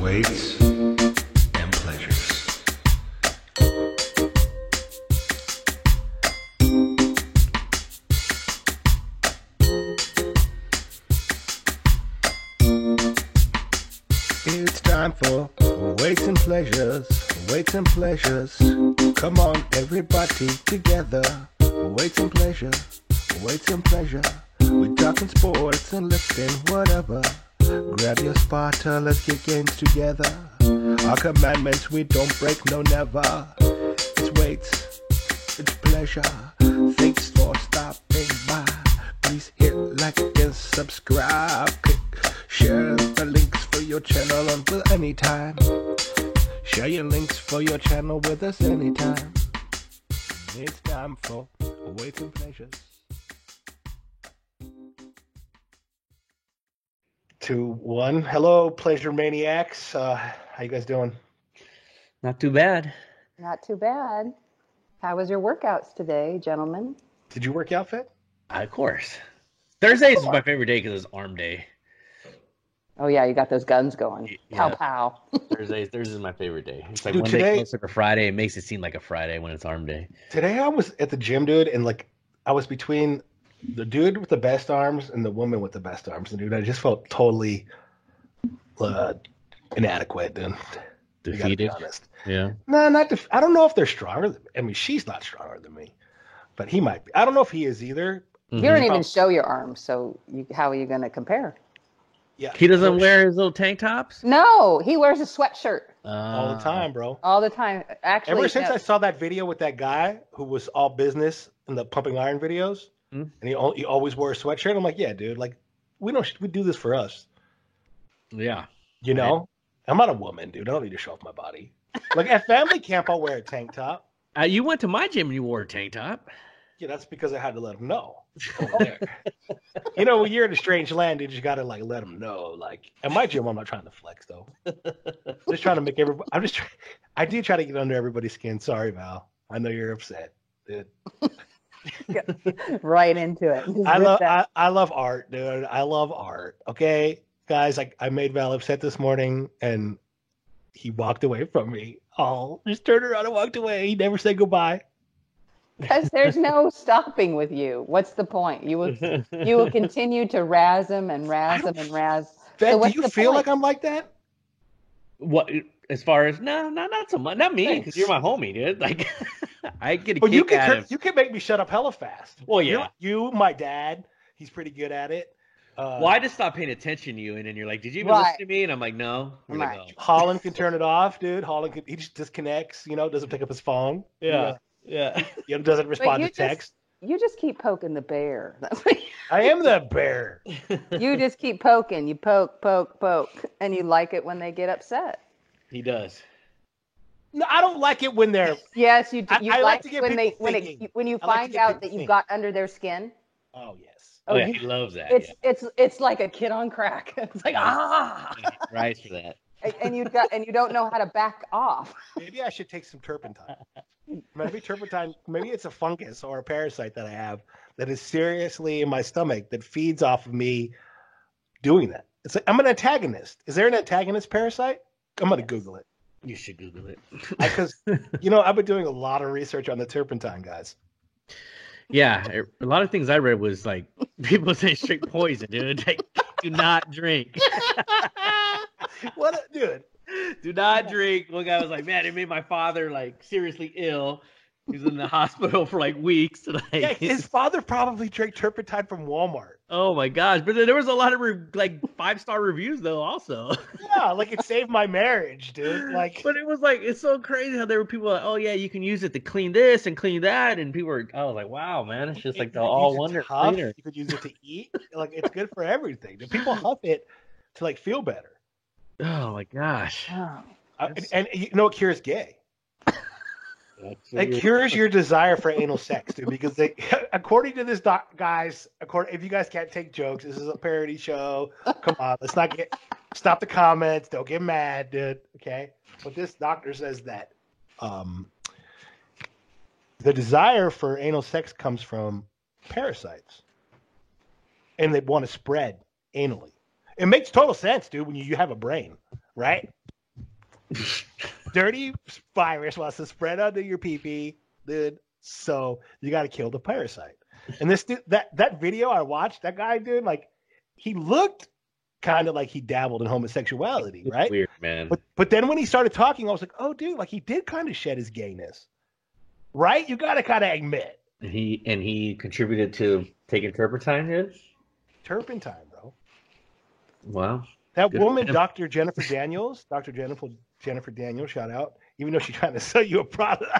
weights, and pleasures. It's time for weights and pleasures, weights and pleasures. Come on, everybody together. Weights and pleasure, weights and pleasure. We're talking sports and lifting, whatever. Grab your spotter, let's get games together. Our commandments we don't break, no never. It's weights, it's pleasure. Thanks for stopping by. Please hit like and subscribe. Click, share the links for your channel on with anytime. Share your links for your channel with us anytime. It's time for weights and pleasures. 2, 1. Hello, pleasure maniacs. How you guys doing? Not too bad. Not too bad. How was your workouts today, gentlemen? Did you work out, Fit? Of course. Thursdays is my favorite day because it's arm day. Oh yeah, you got those guns going. Yeah. Pow pow. Thursdays is my favorite day. It's like Dude, one today- day closer to Friday. It makes it seem like a Friday when it's arm day. Today I was at the gym, dude, and I was between the dude with the best arms and the woman with the best arms. And dude, I just felt totally inadequate, dude. I gotta be Defeated. honest. Yeah. No, I don't know if they're stronger. I mean, she's not stronger than me, but he might be. I don't know if he is either. You don't even show your arms, so how are you going to compare? Yeah, He doesn't wear his little tank tops? No, he wears a sweatshirt all the time, bro. all the time. Actually, Ever since I saw that video with that guy who was all business in the pumping iron videos, and he always wore a sweatshirt, I'm like, yeah, dude, like we do this for us, Yeah. you know? I'm not a woman, dude. I don't need to show off my body. Like at family camp, I'll wear a tank top. You went to my gym and you wore a tank top. Yeah, that's because I had to let them know. Over there. You know, when you're in a strange land, dude, you got to like let them know. Like at my gym, I'm not trying to flex though. Just trying to make everybody. I do try to get under everybody's skin. Sorry, Val. I know you're upset, dude. right into it. Just I rip that. love art, dude. I love art. Okay, guys, I made Val upset this morning, and he walked away from me. Oh, just turned around and walked away. He never said goodbye. Because there's no stopping with you. What's the point? You will continue to razz him and razz him and razz. Ben, So do what's you the feel point? like I'm like that? What? As far as no, not so much. Not me, because Thanks. you're my homie, dude. Like, I get a But kick out of. you can make me shut up hella fast. Well, yeah. You, my dad, he's pretty good at it. Well, I just stopped paying attention to you, and then you're like, "Did you even Right. listen to me?" And I'm like, "No." You're like, Right. "Oh." Holland can turn it off, dude. He just disconnects. You know, doesn't pick up his phone. Yeah. Doesn't respond you to text. You just keep poking the bear. That's what I am the bear. you just keep poking. You poke, and you like it when they get upset. He does. No, I don't like it when they're. Yes, you do. I You like like to get when people they thinking. when you I like to find get out people that thinking. you've got under their skin. Oh yes. Oh, yeah, you- he loves that. It's like a kid on crack. It's like Yeah. Right for that. and you don't know how to back off. Maybe I should take some turpentine. Maybe it's a fungus or a parasite that I have that is seriously in my stomach that feeds off of me doing that. It's like I'm an antagonist. Is there an antagonist parasite? I'm gonna Google it You should Google it. because I've been doing a lot of research on the turpentine, guys. Yeah, a lot of things I read was like people say straight poison, dude. Like, do not drink. Dude? Do not drink. One guy was like, "Man, it made my father like seriously ill. He was in the hospital for like weeks." Like, Yeah, his father probably drank turpentine from Walmart. oh my gosh! But then there was a lot of like 5-star reviews though, also. Yeah, like it saved my marriage, dude. Like, But it was like it's so crazy how there were people like, "Oh yeah, you can use it to clean this and clean that," and people were, I was like, "Wow, man, it's just like the you could all use it wonder to huff, cleaner." you could use it to eat. Like it's good for everything. Do people huff it to like feel better? Oh my gosh! Oh. And you know, it cures gay. That's It weird. cures your desire for anal sex, dude. Because according to this guys, if you guys can't take jokes, this is a parody show. Come on, let's not stop the comments. Don't get mad, dude. Okay, but this doctor says that the desire for anal sex comes from parasites, and they want to spread anally. It makes total sense, dude. When you have a brain, right? Dirty virus wants to spread under your pee-pee, dude. So you got to kill the parasite. And this dude, that video I watched, that guy, dude, like he looked kind of like he dabbled in homosexuality, right? Weird, man. But then when he started talking, I was like, oh, dude, like he did kind of shed his gayness, right? You got to kind of admit. And he contributed to taking turpentine, dude? Turpentine, bro. Wow. That Good woman, for him. Dr. Jennifer Daniels, Jennifer Daniels, shout out, even though she's trying to sell you a product.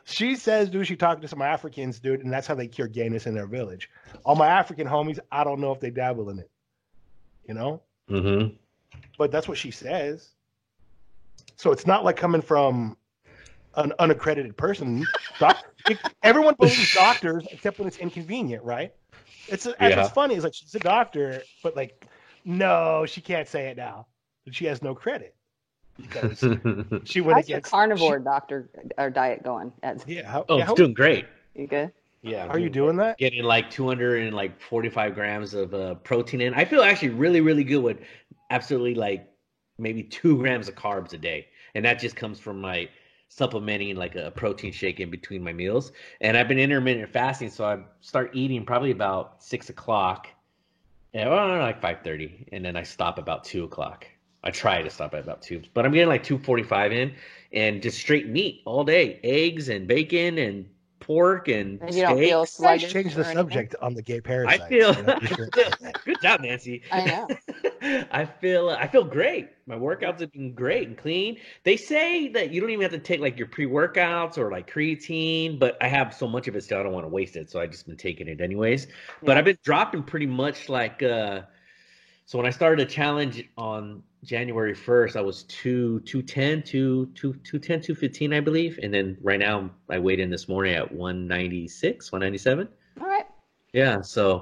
She says, dude, she talked to some Africans, dude, and that's how they cure gayness in their village. All my African homies, I don't know if they dabble in it, you know? Mm-hmm. But that's what she says. So it's not like coming from an unaccredited person. Everyone believes doctors, except when it's inconvenient, right? It's what's funny is like she's a doctor, but like, no, she can't say it now. She has no credit because she went How's your against carnivore doctor or diet going? It's doing great. You good? Yeah. How are you doing that? Getting like 245 grams of protein in. I feel actually really, really good with absolutely like maybe 2 grams of carbs a day. And that just comes from my supplementing like a protein shake in between my meals. And I've been intermittent fasting, so I start eating probably about 6 o'clock. Yeah, well, like 5:30, and then I stop about 2 o'clock. I try to stop at about 2, but I'm getting like 245 in, and just straight meat all day, eggs and bacon and pork and And you don't steak. feel Let's sluggish change or the anything? subject on the gay parasite. I feel You know? good job, Nancy. I know. I feel great. My workouts have been great and clean. They say that you don't even have to take like your pre-workouts or like creatine, but I have so much of it still I don't want to waste it, so I just been taking it anyways. But Yeah. I've been dropping pretty much like so when I started a challenge on January 1st, I was 210, 215, I believe. And then right now I weighed in this morning at 196, 197. All right. Yeah, so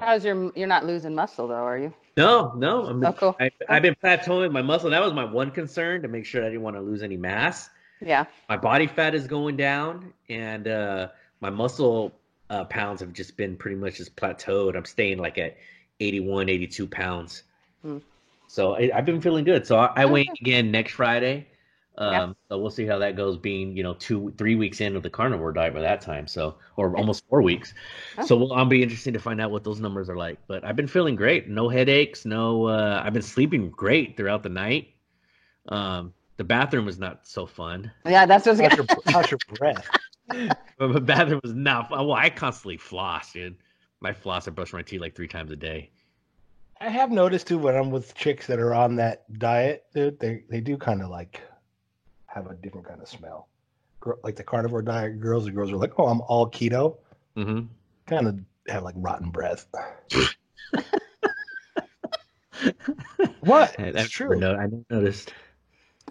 You're not losing muscle though, are you? no, Oh, cool. I've been plateauing my muscle. That was my one concern, to make sure I didn't want to lose any mass. Yeah. My body fat is going down, and my muscle pounds have just been pretty much just plateaued. I'm staying like at 81, 82 pounds. Hmm. So I've been feeling good. So I weigh in Okay. again next Friday. Yeah. So we'll see how that goes, being 2-3 weeks into the carnivore diet by that time. So, or almost 4 weeks. Oh. So I'll be interested to find out what those numbers are like. But I've been feeling great. No headaches. I've been sleeping great throughout the night. The bathroom was not so fun. Yeah, that's what's gonna. How's your breath? But the bathroom was not fun. Well, I constantly floss, dude. I floss. I brush my teeth like 3 times a day. I have noticed too when I'm with chicks that are on that diet, dude, they do kind of like have a different kind of smell. Like the carnivore diet girls, the girls are like, oh, I'm all keto. Mm-hmm. Kind of have like rotten breath. What? It's true. I never noticed.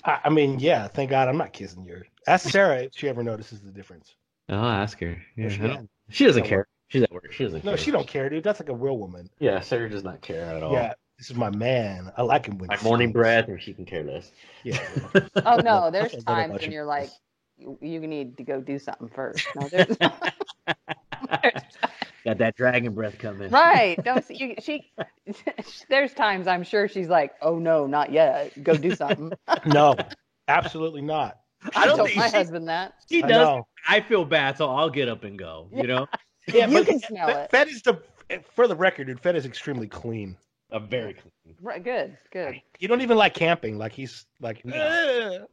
I mean, yeah, thank God I'm not kissing yours. Ask Sarah if she ever notices the difference. I'll ask her. Yeah, She I don't- can. she doesn't So care. She's at work. She doesn't No, care. she don't care, dude. That's like a real woman. Yeah, Sarah does not care at all. Yeah, this is my man. I like him when My he morning sings. breath, and she can care less. Yeah. Oh no, there's I don't know times about when you. you're like, you need to go do something first. No, there's Got that dragon breath coming. right. Don't see, there's times I'm sure she's like, oh no, not yet. Go do something. No, absolutely not. I don't told think my she- husband that. She I does. know. I feel bad, so I'll get up and go. You know, Yeah, You but can smell it. Fed is for the record, dude. Fed is extremely clean. I'm very clean. Right, good. You don't even like camping. Like he's like, No.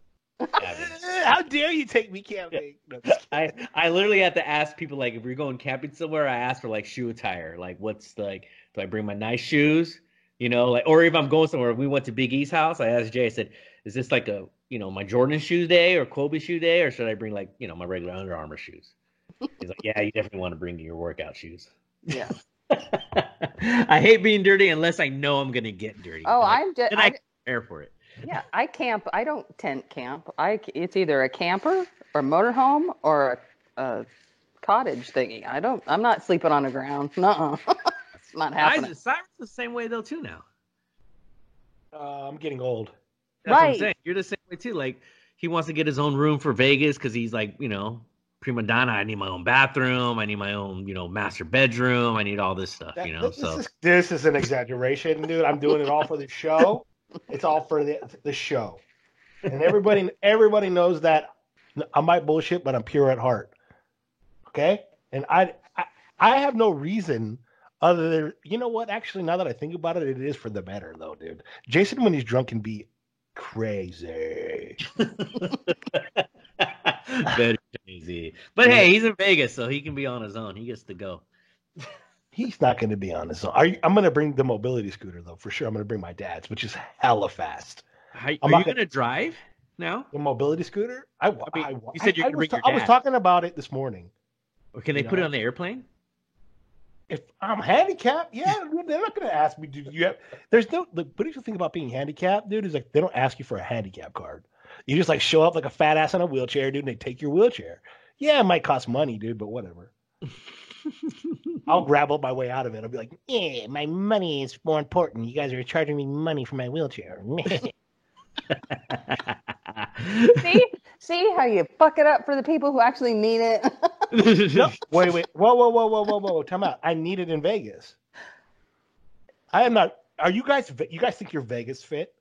how dare you take me camping? No, just kidding. I literally have to ask people, like, if we're going camping somewhere, I ask for like shoe attire. Like, what's like, do I bring my nice shoes? You know, like, or if I'm going somewhere, we went to Big E's house. I asked Jay, I said, is this like a, my Jordan shoe day or Kobe shoe day, or should I bring like, my regular Under Armour shoes? He's like, yeah, you definitely want to bring your workout shoes. Yeah. I hate being dirty unless I know I'm gonna get dirty. Oh, And I'm just. I prepare for it. Yeah, I camp. I don't tent camp. It's either a camper or motorhome or a cottage thingy. I'm not sleeping on the ground. Nuh-uh. It's not happening. Cyrus is the same way though too now. I'm getting old. That's what I'm Right. saying. You're the same way too. Like, he wants to get his own room for Vegas because he's like, prima donna. I need my own bathroom. I need my own, master bedroom. I need all this stuff. That- So this is an exaggeration, dude. I'm doing it all for the show. It's all for the show, and everybody knows that I might bullshit, but I'm pure at heart. Okay, and I have no reason other than you know what? Actually, now that I think about it, it is for the better though, dude. Jason when he's drunk can be crazy. Very crazy. But hey, he's in Vegas, so he can be on his own. He gets to go. He's not going to be on his own. I'm going to bring the mobility scooter though, for sure. I'm going to bring my dad's, which is hella fast. Are you going to drive now? The mobility scooter? You said you're going to bring your dad. I was talking about it this morning. Or can they put it on the airplane? If I'm handicapped, yeah, they're not going to ask me. Do you have? There's no. The beautiful thing about being handicapped, dude, is like they don't ask you for a handicap card. You just like show up like a fat ass on a wheelchair, dude, and they take your wheelchair. Yeah, it might cost money, dude, but whatever. I'll grab up my way out of it. I'll be like, yeah, my money is more important. You guys are charging me money for my wheelchair. See how you fuck it up for the people who actually need it. No, wait. Whoa. Time out. I need it in Vegas. I am not. Are you guys think you're Vegas fit?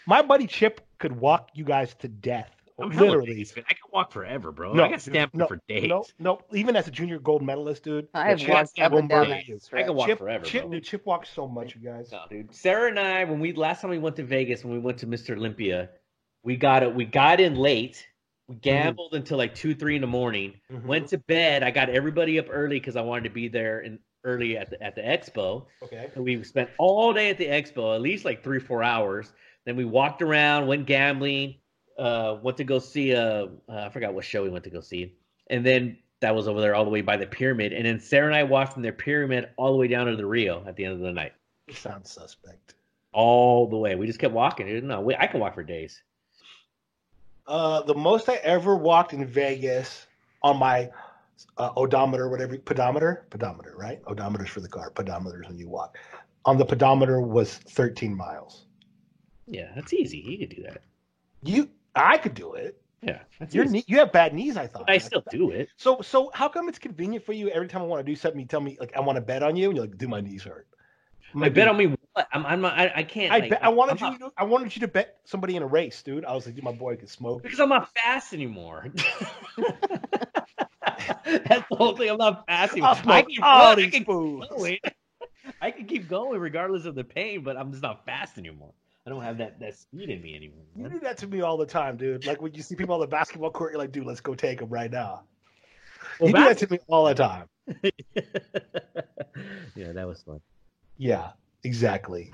My buddy Chip could walk you guys to death. I'm literally. I can walk forever, bro. No, I got stamina for days. No. Even as a junior gold medalist, dude. I have walked up and down that stretch. I can walk forever, bro. Chip walks so much, you guys. No, dude. Sarah and I, last time we went to Vegas, when we went to Mr. Olympia, we got in late. We gambled until like 2-3 in the morning. Went to bed. I got everybody up early because I wanted to be there early at the expo. Okay. And we spent all day at the expo, at least like 3-4 hours. Then we walked around, went gambling. Went to go see I forgot what show we went to go see, and then that was over there all the way by the pyramid, and then Sarah and I walked from their pyramid all the way down to the Rio at the end of the night. It sounds suspect. All the way, we just kept walking. No, I can walk for days. The most I ever walked in Vegas on my odometer, whatever pedometer, right? Odometer's for the car. Pedometer's when you walk. On the pedometer was 13 miles. Yeah, that's easy. You could do that. I could do it. Yeah. You have bad knees, I thought. I still do it. So how come it's convenient for you every time I want to do something, you tell me, like, I want to bet on you, and you're like, do my knees hurt? Bet on me what? I can't. I wanted you to bet somebody in a race, dude. I was like, dude, my boy can smoke. Because I'm not fast anymore. That's the whole thing. I'm not fast anymore. I can keep going regardless of the pain, but I'm just not fast anymore. I don't have that speed in me anymore. Man. You do that to me all the time, dude. Like when you see people on the basketball court, you're like, dude, let's go take them right now. Well, you do that to me all the time. Yeah, that was fun. Yeah, exactly.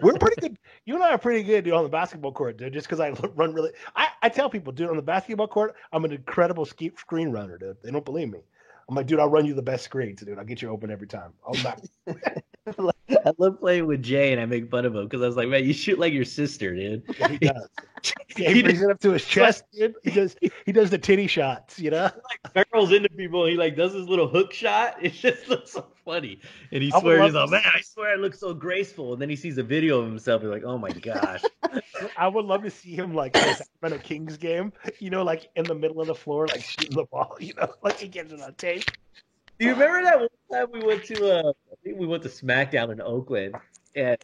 We're pretty good. You and I are pretty good, dude, on the basketball court, dude. Just because I run really, I tell people, dude, on the basketball court, I'm an incredible screen runner, dude. They don't believe me. I'm like, dude, I'll run you the best screens, dude. I'll get you open every time. I love playing with Jay, and I make fun of him because I was like, man, you shoot like your sister, dude. Yeah, he does. Yeah, he brings it up to his chest, dude. He does the titty shots, you know? Like barrels into people, he like does his little hook shot. It just looks so funny. And he swears, he's like, man, I swear I look so graceful. And then he sees a video of himself, he's like, oh my gosh. I would love to see him like in a Sacramento Kings game, you know, like in the middle of the floor, like shooting the ball, you know, like he gets it on tape. Do you remember that one time we went to I think we went to SmackDown in Oakland, and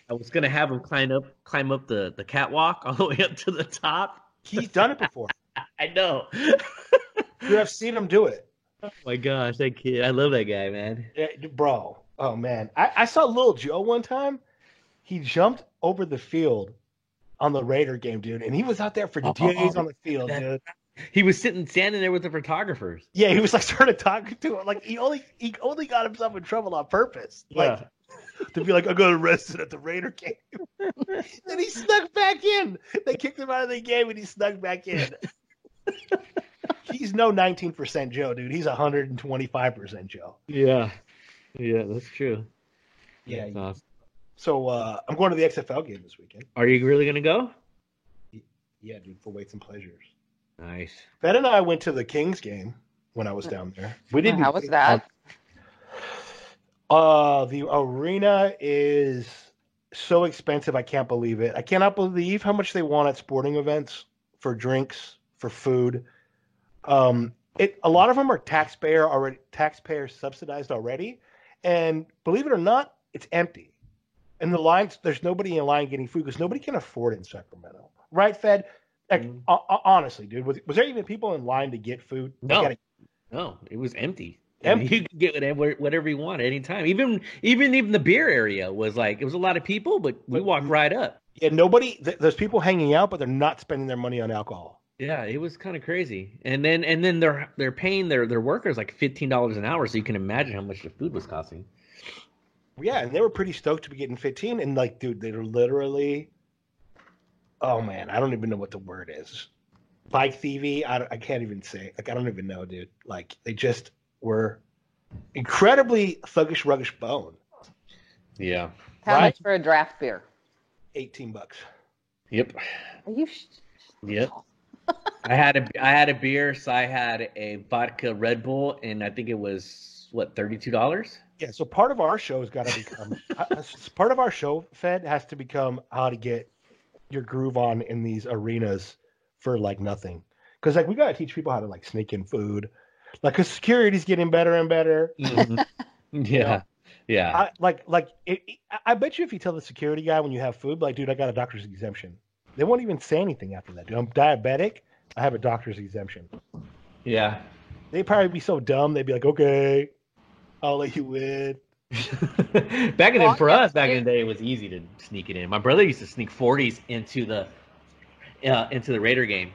I was gonna have him climb up the catwalk all the way up to the top. He's done it before. I know. Dude, I've seen him do it. Oh my gosh, that kid! I love that guy, man. Yeah, bro. Oh man, I saw Lil Joe one time. He jumped over the field on the Raider game, dude, and he was out there for days on the field, dude. He was standing there with the photographers. Yeah, he was like started talking to him. Like he only got himself in trouble on purpose. Like to be like, I got arrested at the Raider game. Then he snuck back in. They kicked him out of the game and he snuck back in. He's no 19% Joe, dude. He's 125% Joe. Yeah. Yeah, that's true. Yeah. That's awesome. So I'm going to the XFL game this weekend. Are you really gonna go? Yeah, dude, for Weights and Pleasures. Nice. Ben and I went to the Kings game when I was down there. We didn't. How was that? The arena is so expensive. I can't believe it. I cannot believe how much they want at sporting events for drinks, for food. A lot of them are taxpayer subsidized already, and believe it or not, it's empty. And the lines, there's nobody in line getting food because nobody can afford it in Sacramento, right? Fed, like honestly, dude, was there even people in line to get food? No, Like, no, it was empty. Empty. You could get whatever you want anytime. Even the beer area was like, it was a lot of people, but we walked right up. Yeah, nobody. There's people hanging out, but they're not spending their money on alcohol. Yeah, it was kind of crazy. And then they're paying their workers like $15 an hour, so you can imagine how much the food was costing. Yeah, and they were pretty stoked to be getting 15. And like, dude, they were literally, oh man, I don't even know what the word is. Bike thievy. I can't even say. Like, I don't even know, dude. Like, they just were incredibly thuggish, ruggish bone. Yeah. How much for a draft beer? $18. Yep. Are you? Yep. I had a beer, so I had a vodka Red Bull, and I think it was what, $32. Yeah, so part of our show has got to become part of our show, Fed, has to become how to get your groove on in these arenas for like nothing. Because like we got to teach people how to like sneak in food, like because security's getting better and better. Mm-hmm. Yeah, yeah. I bet you if you tell the security guy when you have food, like, dude, I got a doctor's exemption, they won't even say anything after that. Dude, I'm diabetic. I have a doctor's exemption. Yeah. They'd probably be so dumb. They'd be like, okay, I'll let you in. Back in the day, it was easy to sneak it in. My brother used to sneak 40s into the Raider game.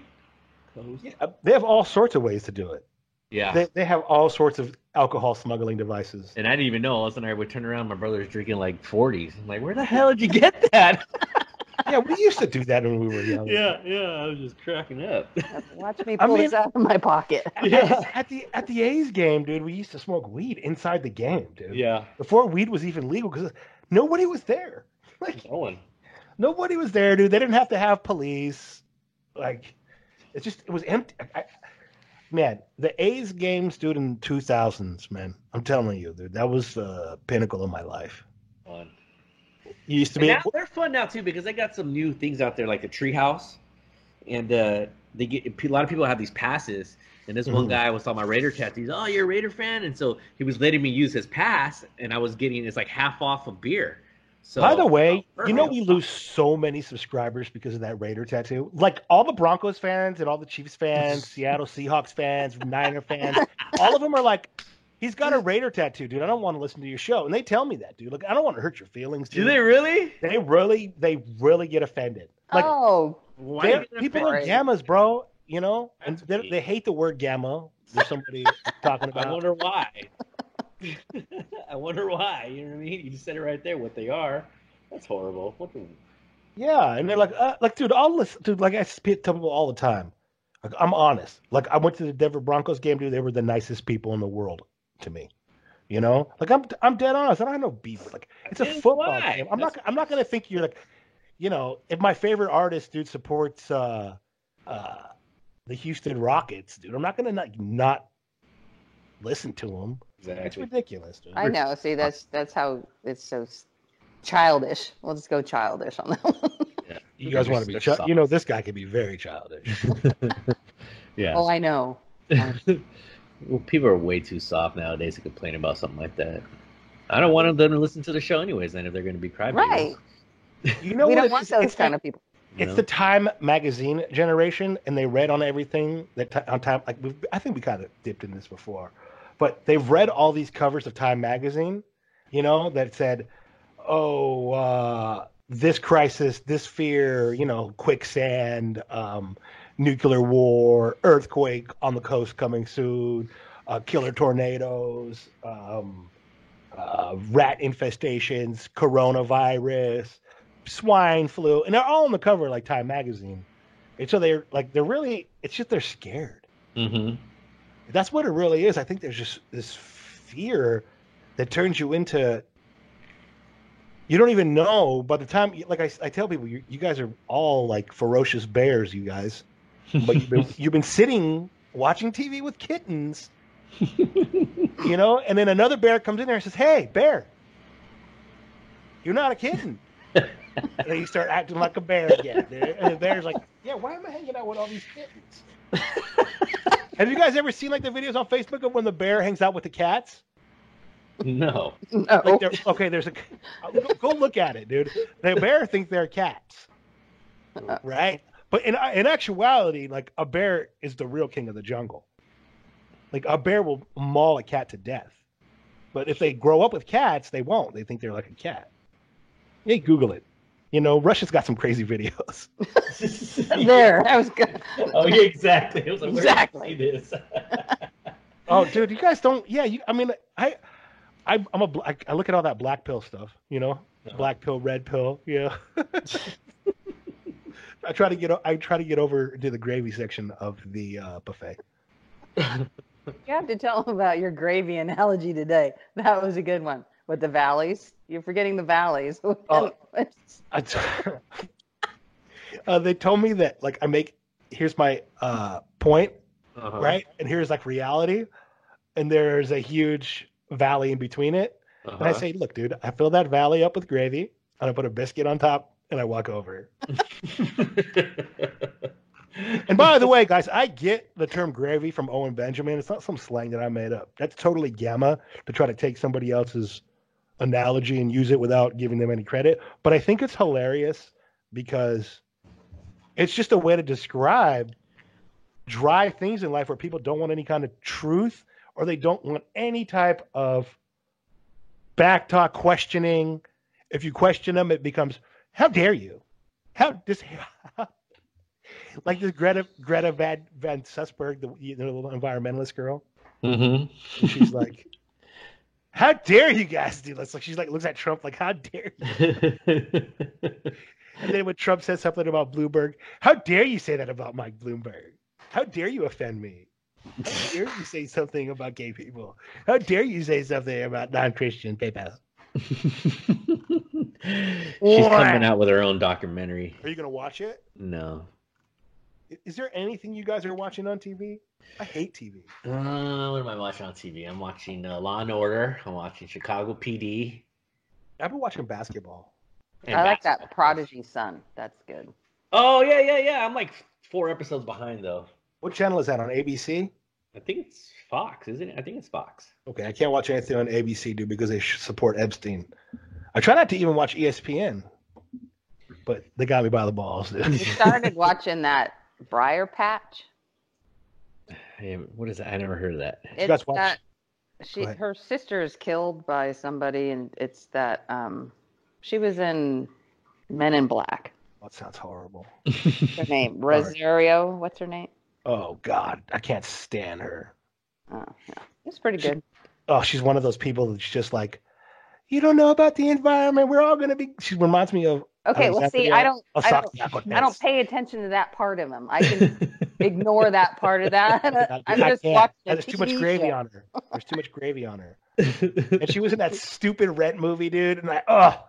Yeah, they have all sorts of ways to do it. Yeah. They have all sorts of alcohol smuggling devices. And I didn't even know. All of a sudden, I would turn around, my brother's drinking like 40s. I'm like, where the hell did you get that? Yeah, we used to do that when we were young. Yeah, I was just cracking up. Watch me pull this out of my pocket. Yeah. At the A's game, dude, we used to smoke weed inside the game, dude. Yeah. Before weed was even legal, because nobody was there. Like, no one. Nobody was there, dude. They didn't have to have police. Like, it was empty. Man, the A's games, dude, in 2000s, man. I'm telling you, dude, that was the pinnacle of my life. Fun. You used to be. Now, they're fun now too because they got some new things out there like the Treehouse, and they get a lot of people have these passes. And this one guy was talking about Raider tattoos. Oh, you're a Raider fan, and so he was letting me use his pass, and I was getting it's like half off of beer. So, by the way, you know we lose so many subscribers because of that Raider tattoo. Like all the Broncos fans and all the Chiefs fans, Seattle Seahawks fans, Niner fans, all of them are like, he's got a Raider tattoo, dude. I don't want to listen to your show. And they tell me that, dude. Like, I don't want to hurt your feelings, dude. Do they really? They really get offended. Like, people are gammas, bro. You know, and they hate the word gamma. There's somebody talking about. I wonder why. I wonder why. You know what I mean? You just said it right there. What they are. That's horrible. Yeah, and they're like, dude, I'll listen. Dude, like I tell people all the time. Like, I'm honest. Like, I went to the Denver Broncos game, dude. They were the nicest people in the world to me. You know, like I'm dead honest. I don't have no beef. Like, it's a football game. I'm not gonna think you're like, you know, if my favorite artist, dude, supports the Houston Rockets, dude, I'm not gonna not listen to him. Exactly. It's ridiculous, dude. I know. See, that's how it's so childish. We'll just go childish on that one. Yeah. You guys want to be you know, this guy can be very childish. Yeah. Oh, I know. Well, people are way too soft nowadays to complain about something like that. I don't want them to listen to the show anyways. Then if they're going to be crybabies, right? You know, we what don't want those kind of people. It's the Time magazine generation, and they read on everything that on Time. Like I think we kind of dipped in this before, but they've read all these covers of Time magazine, you know, that said, "Oh, this crisis, this fear, you know, quicksand, nuclear war, earthquake on the coast coming soon, killer tornadoes, rat infestations, coronavirus." Swine flu, and they're all on the cover like Time magazine, and so they're really, it's just they're scared. Mm-hmm. That's what it really is. I think there's just this fear that turns you into, you don't even know by the time, like I tell people, you guys are all like ferocious bears, you guys, but you've been sitting watching TV with kittens, you know, and then another bear comes in there and says, "Hey, bear, you're not a kitten." And then you start acting like a bear again, dude. And the bear's like, "Yeah, why am I hanging out with all these kittens?" Have you guys ever seen like the videos on Facebook of when the bear hangs out with the cats? No. No. Like there's a go look at it, dude. The bear think they're cats, right? But in actuality, like a bear is the real king of the jungle. Like a bear will maul a cat to death. But if they grow up with cats, they won't. They think they're like a cat. Hey, Google it. You know, Russia's got some crazy videos. There, that was good. Oh, yeah, exactly. I was like, Exactly. where did I see this? Oh, dude, you guys don't. Yeah, I mean, I look at all that black pill stuff. You know, black pill, red pill. Yeah. I try to get over to the gravy section of the buffet. You have to tell them about your gravy analogy today. That was a good one. With the valleys. You're forgetting the valleys. They told me that, like, here's my point, right? And here's, like, reality. And there's a huge valley in between it. And I say, look, dude, I fill that valley up with gravy, and I put a biscuit on top, and I walk over. And by the way, guys, I get the term gravy from Owen Benjamin. It's not some slang that I made up. That's totally gamma to try to take somebody else's analogy and use it without giving them any credit. But I think it's hilarious because it's just a way to describe dry things in life where people don't want any kind of truth, or they don't want any type of back talk, questioning. If you question them, it becomes, how dare you? Like this Greta Van Sussberg, the little environmentalist girl. Mm-hmm. And she's like, how dare you guys do this? Like, she's like, looks at Trump like, how dare you? And then when Trump says something about Bloomberg, how dare you say that about Mike Bloomberg? How dare you offend me? How dare you say something about gay people? How dare you say something about non-Christian people? She's coming out with her own documentary. Are you going to watch it? No. Is there anything you guys are watching on TV? I hate TV. What am I watching on TV? I'm watching Law and Order. I'm watching Chicago PD. I've been watching basketball. And I like basketball. that Prodigy Son. That's good. Oh, yeah. I'm like 4 episodes behind, though. What channel is that, on ABC? I think it's Fox, isn't it? I think it's Fox. Okay, I can't watch anything on ABC, dude, because they support Epstein. I try not to even watch ESPN, but they got me by the balls, dude. You started watching that Briar Patch? Hey, what is that? I never heard of that. You guys watch? Her sister is killed by somebody, and it's that she was in Men in Black. That sounds horrible. What's her name? Rosario. What's her name? Oh God, I can't stand her. Oh, yeah. It's pretty good. She's one of those people that's just like, you don't know about the environment. We're all gonna be. She reminds me of. Okay, well, see, I don't pay attention to that part of him. I can ignore that part of that. I'm just watching. There's too much gravy on her. There's too much gravy on her. And she was in that stupid Rent movie, dude. And God,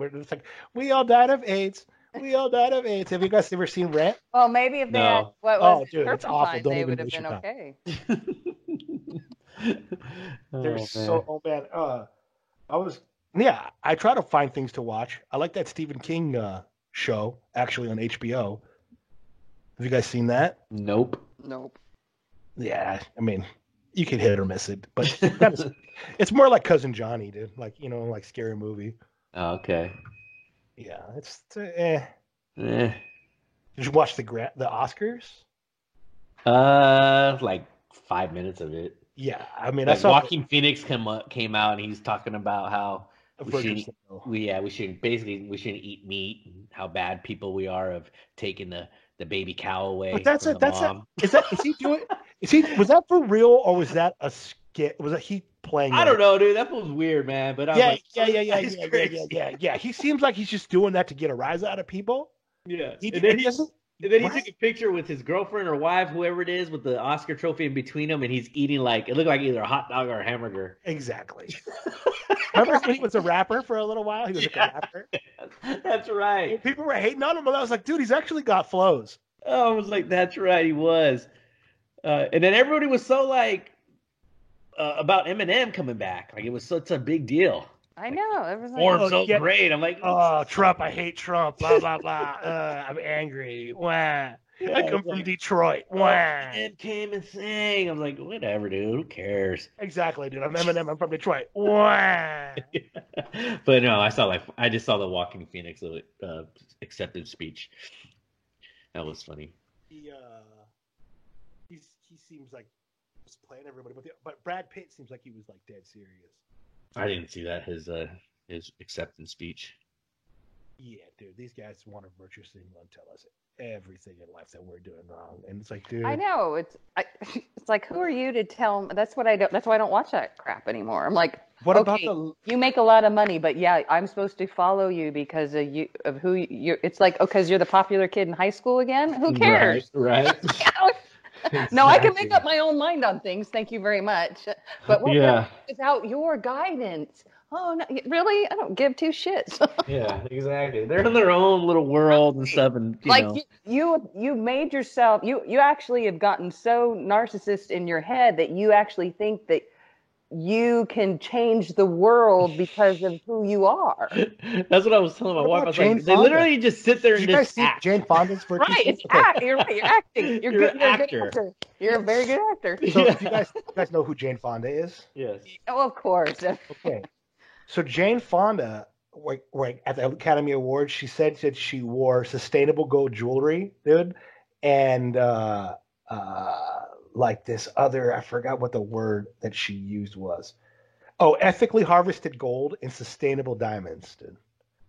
it's like, we all died of AIDS. We all died of AIDS. Have you guys ever seen Rent? Well, maybe if they had what was dude, it's awful. Don't they even would have been okay. I try to find things to watch. I like that Stephen King show, actually, on HBO. Have you guys seen that? Nope. Yeah, I mean, you could hit or miss it, but it's more like Cousin Johnny, dude. Like, like Scary Movie. Oh, okay. Yeah, it's Did you watch the Oscars? Like 5 minutes of it. Yeah, I mean, like Joaquin Phoenix came out and he's talking about how we shouldn't eat meat, and how bad people we are of taking the baby cow away. But was that for real, or was that a skit? Was that he playing? I don't know, dude. That was weird, man. But yeah. He seems like he's just doing that to get a rise out of people. Yeah. He took a picture with his girlfriend or wife, whoever it is, with the Oscar trophy in between them, and he's eating it looked like either a hot dog or a hamburger. Exactly. Remember when he was a rapper for a little while? He was like a rapper. That's right. And people were hating on him, but I was like, dude, he's actually got flows. Oh, I was like, that's right, he was. And then everybody was so about Eminem coming back. Like, it was such a big deal. I know. It was great. I'm like, Trump, I hate Trump. Blah blah blah. I'm angry. Wah. Yeah, I it's come from like, Detroit. oh, Wah. Eminem came and sang. I'm like, whatever, dude. Who cares? Exactly, dude. I'm Eminem. I'm from Detroit. Wah. But no, I just saw the Walking Phoenix acceptance speech. That was funny. He he seems like he's playing everybody, but Brad Pitt seems like he was like dead serious. I didn't see that his acceptance speech. Yeah, dude, these guys want to virtue signal and tell us everything in life that we're doing wrong, and it's like, dude, I know it's like, who are you to tell? That's what I don't. That's why I don't watch that crap anymore. I'm like, what okay, about the? you make a lot of money, but yeah, I'm supposed to follow you because of who you. It's like, oh, because you're the popular kid in high school again. Who cares? Right. No, I can make up my own mind on things. Thank you very much. But what Yeah. without your guidance? Oh, no, really? I don't give two shits. Yeah, exactly. They're in their own little world and stuff, and Like you made yourself. You actually have gotten so narcissist in your head that you actually think that you can change the world because of who you are. That's what I was telling my What wife. I about was Jane like, they Fonda? literally just sit there Did and you guys just see act. Jane Fonda's virtue Right, it's signal? Okay. You're right. You're acting. You're You're an a good actor. actor. You're a very good actor. So, Yeah. do you guys know who Jane Fonda is? Yes. Oh, of course. Okay. So Jane Fonda, like at the Academy Awards, she said that she wore sustainable gold jewelry, dude, and like this other, I forgot what the word that she used was. Oh, ethically harvested gold and sustainable diamonds, dude,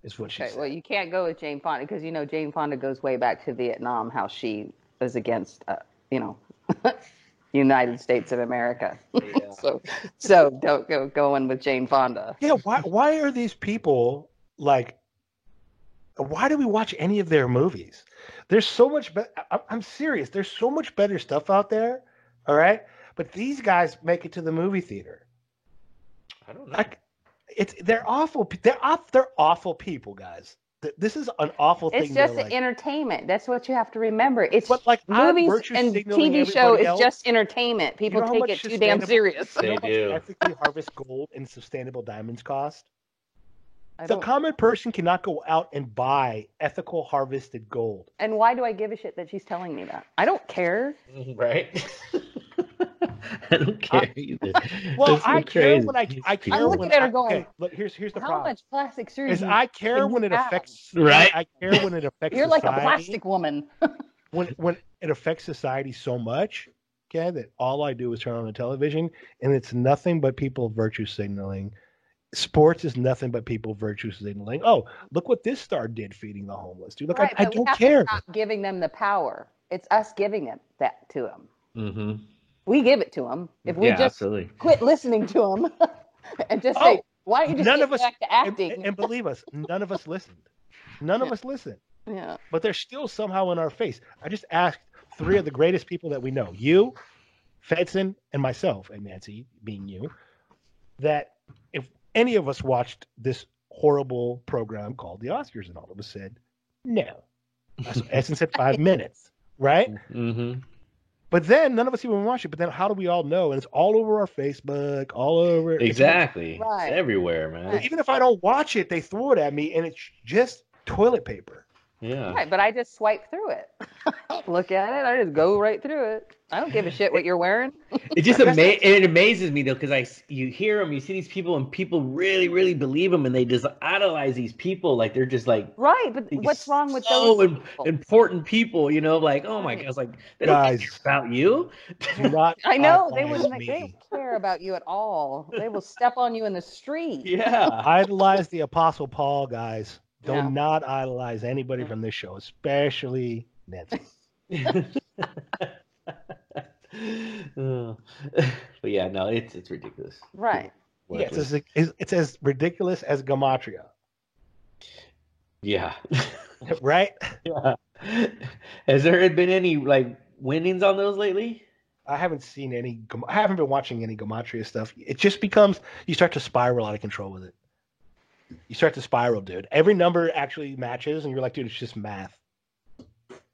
is what she Okay, said. well, you can't go with Jane Fonda because Jane Fonda goes way back to Vietnam. How she was against, United States of America. Yeah. So don't go in with Jane Fonda. Yeah, why are these people like? Why do we watch any of their movies? There's so much. I'm serious. There's so much better stuff out there. All right, but these guys make it to the movie theater. I don't know. Like, they're awful. They're awful people, guys. This is an awful thing. It's just like, entertainment. That's what you have to remember. It's but like movies virtue and signaling TV show everybody is else. just entertainment. People how take much it too damn sustainable- serious. You know They how much do. ethically harvest gold and sustainable diamonds cost? I The don't- common person cannot go out and buy ethical harvested gold. And why do I give a shit that she's telling me that? I don't care. Right? I don't care either. Well, That's so I care crazy. when I I'm care looking when at her I, going, okay, look, here's the How problem. much plastic surgery? Is I care can when you it have? affects Right. I care when it affects You're like society. a plastic woman. When it affects society so much, okay, that all I do is turn on the television and it's nothing but people virtue signaling. Sports is nothing but people virtue signaling. Oh, look what this star did feeding the homeless. Dude, look, Right, I but we don't have to care. stop giving them the power. It's us giving it that to them. Mm-hmm. We give it to them. If we Yeah, just absolutely. quit listening to them and just say, why don't you just None get of us back to acting? and believe us, none of us listened. None of us listened. Yeah. But they're still somehow in our face. I just asked three of the greatest people that we know, you, Fedson, and myself, and Nancy, being you, that if any of us watched this horrible program called the Oscars, and all of us said, no. Essen said 5 minutes, right? Mm-hmm. But then none of us even watched it. But then how do we all know? And it's all over our Facebook, all over. Exactly. Right. It's everywhere, man. Right. Even if I don't watch it, they throw it at me, and it's just toilet paper. Yeah. Right, but I just swipe through it. Look at it. I just go right through it. I don't give a shit what you're wearing. It just it amazes me though, because you hear them, you see these people, and people really, really believe them, and they just idolize these people, like they're just like Right, but these what's wrong with so those people? important people, like, oh my Right. god, it's like they don't Guys. care about you. Do not I know they idolize wouldn't. me. They don't care about you at all. They will step on you in the street. Yeah. Idolize the Apostle Paul, guys. Do Yeah. not idolize anybody from this show, especially Nancy. But yeah, no, it's ridiculous. Right. Yeah, it's as ridiculous as Gematria, Yeah. right? Yeah. Has there been any like winnings on those lately? I haven't seen any. I haven't been watching any Gematria stuff. It just becomes you start to spiral out of control with it. You start to spiral, dude. Every number actually matches, and you're like, dude, it's just math.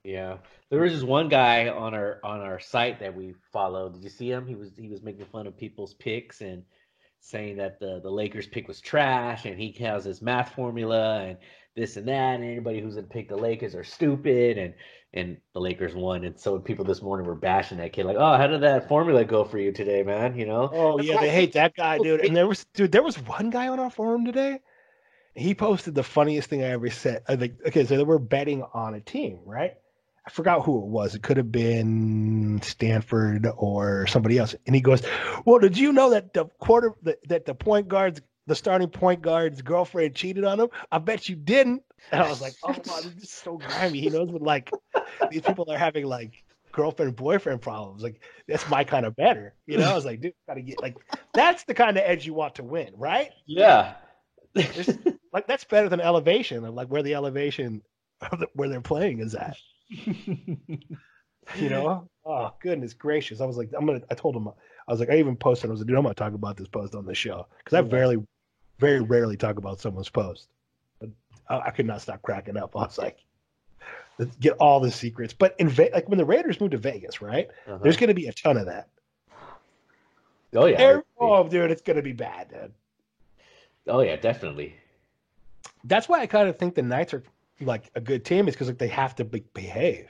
Yeah, there was this one guy on our site that we followed. Did you see him? He was making fun of people's picks and saying that the Lakers pick was trash, and he has his math formula, and this and that, and anybody who's gonna pick the Lakers are stupid, and the Lakers won, and so people this morning were bashing that kid, like, oh, how did that formula go for you today, man? You know? Oh yeah, they hate that guy, dude. And there was one guy on our forum today. He posted the funniest thing I ever said. I think, okay, so they were betting on a team, right? I forgot who it was. It could have been Stanford or somebody else. And he goes, "Well, did you know that the starting point guard's girlfriend cheated on him? I bet you didn't." And I was like, "Oh, wow, this is so grimy." He knows what like these people are having like girlfriend boyfriend problems. Like that's my kind of better, you know. I was like, dude, gotta get like that's the kind of edge you want to win, right? Yeah. Like that's better than elevation, of like where the elevation where they're playing is at. You know? Oh goodness gracious! I was like, I told him, I was like, I even posted. I was like, dude, I'm gonna talk about this post on the show because I very rarely talk about someone's post. But I could not stop cracking up. I was like, let's get all the secrets. But like when the Raiders moved to Vegas, right? There's gonna be a ton of that. Oh yeah. Oh, dude, it's gonna be bad, dude. Oh yeah, definitely. That's why I kind of think the Knights are like a good team, is because like they have to behave.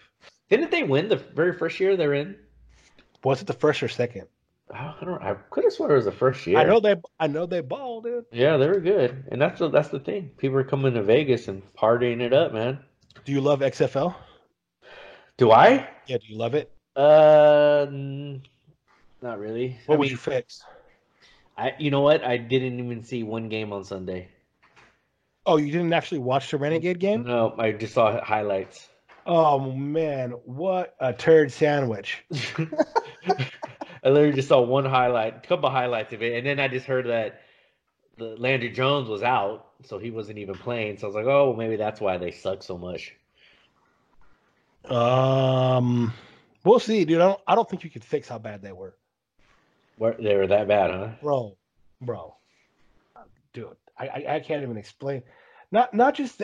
Didn't they win the very first year they're in? Was it the first or second? I don't. I could have sworn it was the first year. I know they ball, dude. Yeah, they were good, and that's the thing. People are coming to Vegas and partying it up, man. Do you love XFL? Do I? Yeah, do you love it? Not really. What would you fix? You know what? I didn't even see one game on Sunday. Oh, you didn't actually watch the Renegade game? No, I just saw highlights. Oh man, what a turd sandwich! I literally just saw a couple highlights of it, and then I just heard that the Landry Jones was out, so he wasn't even playing. So I was like, oh, maybe that's why they suck so much. We'll see, dude. I don't think you could fix how bad they were. They were that bad, huh? Bro, dude, I can't even explain. Not just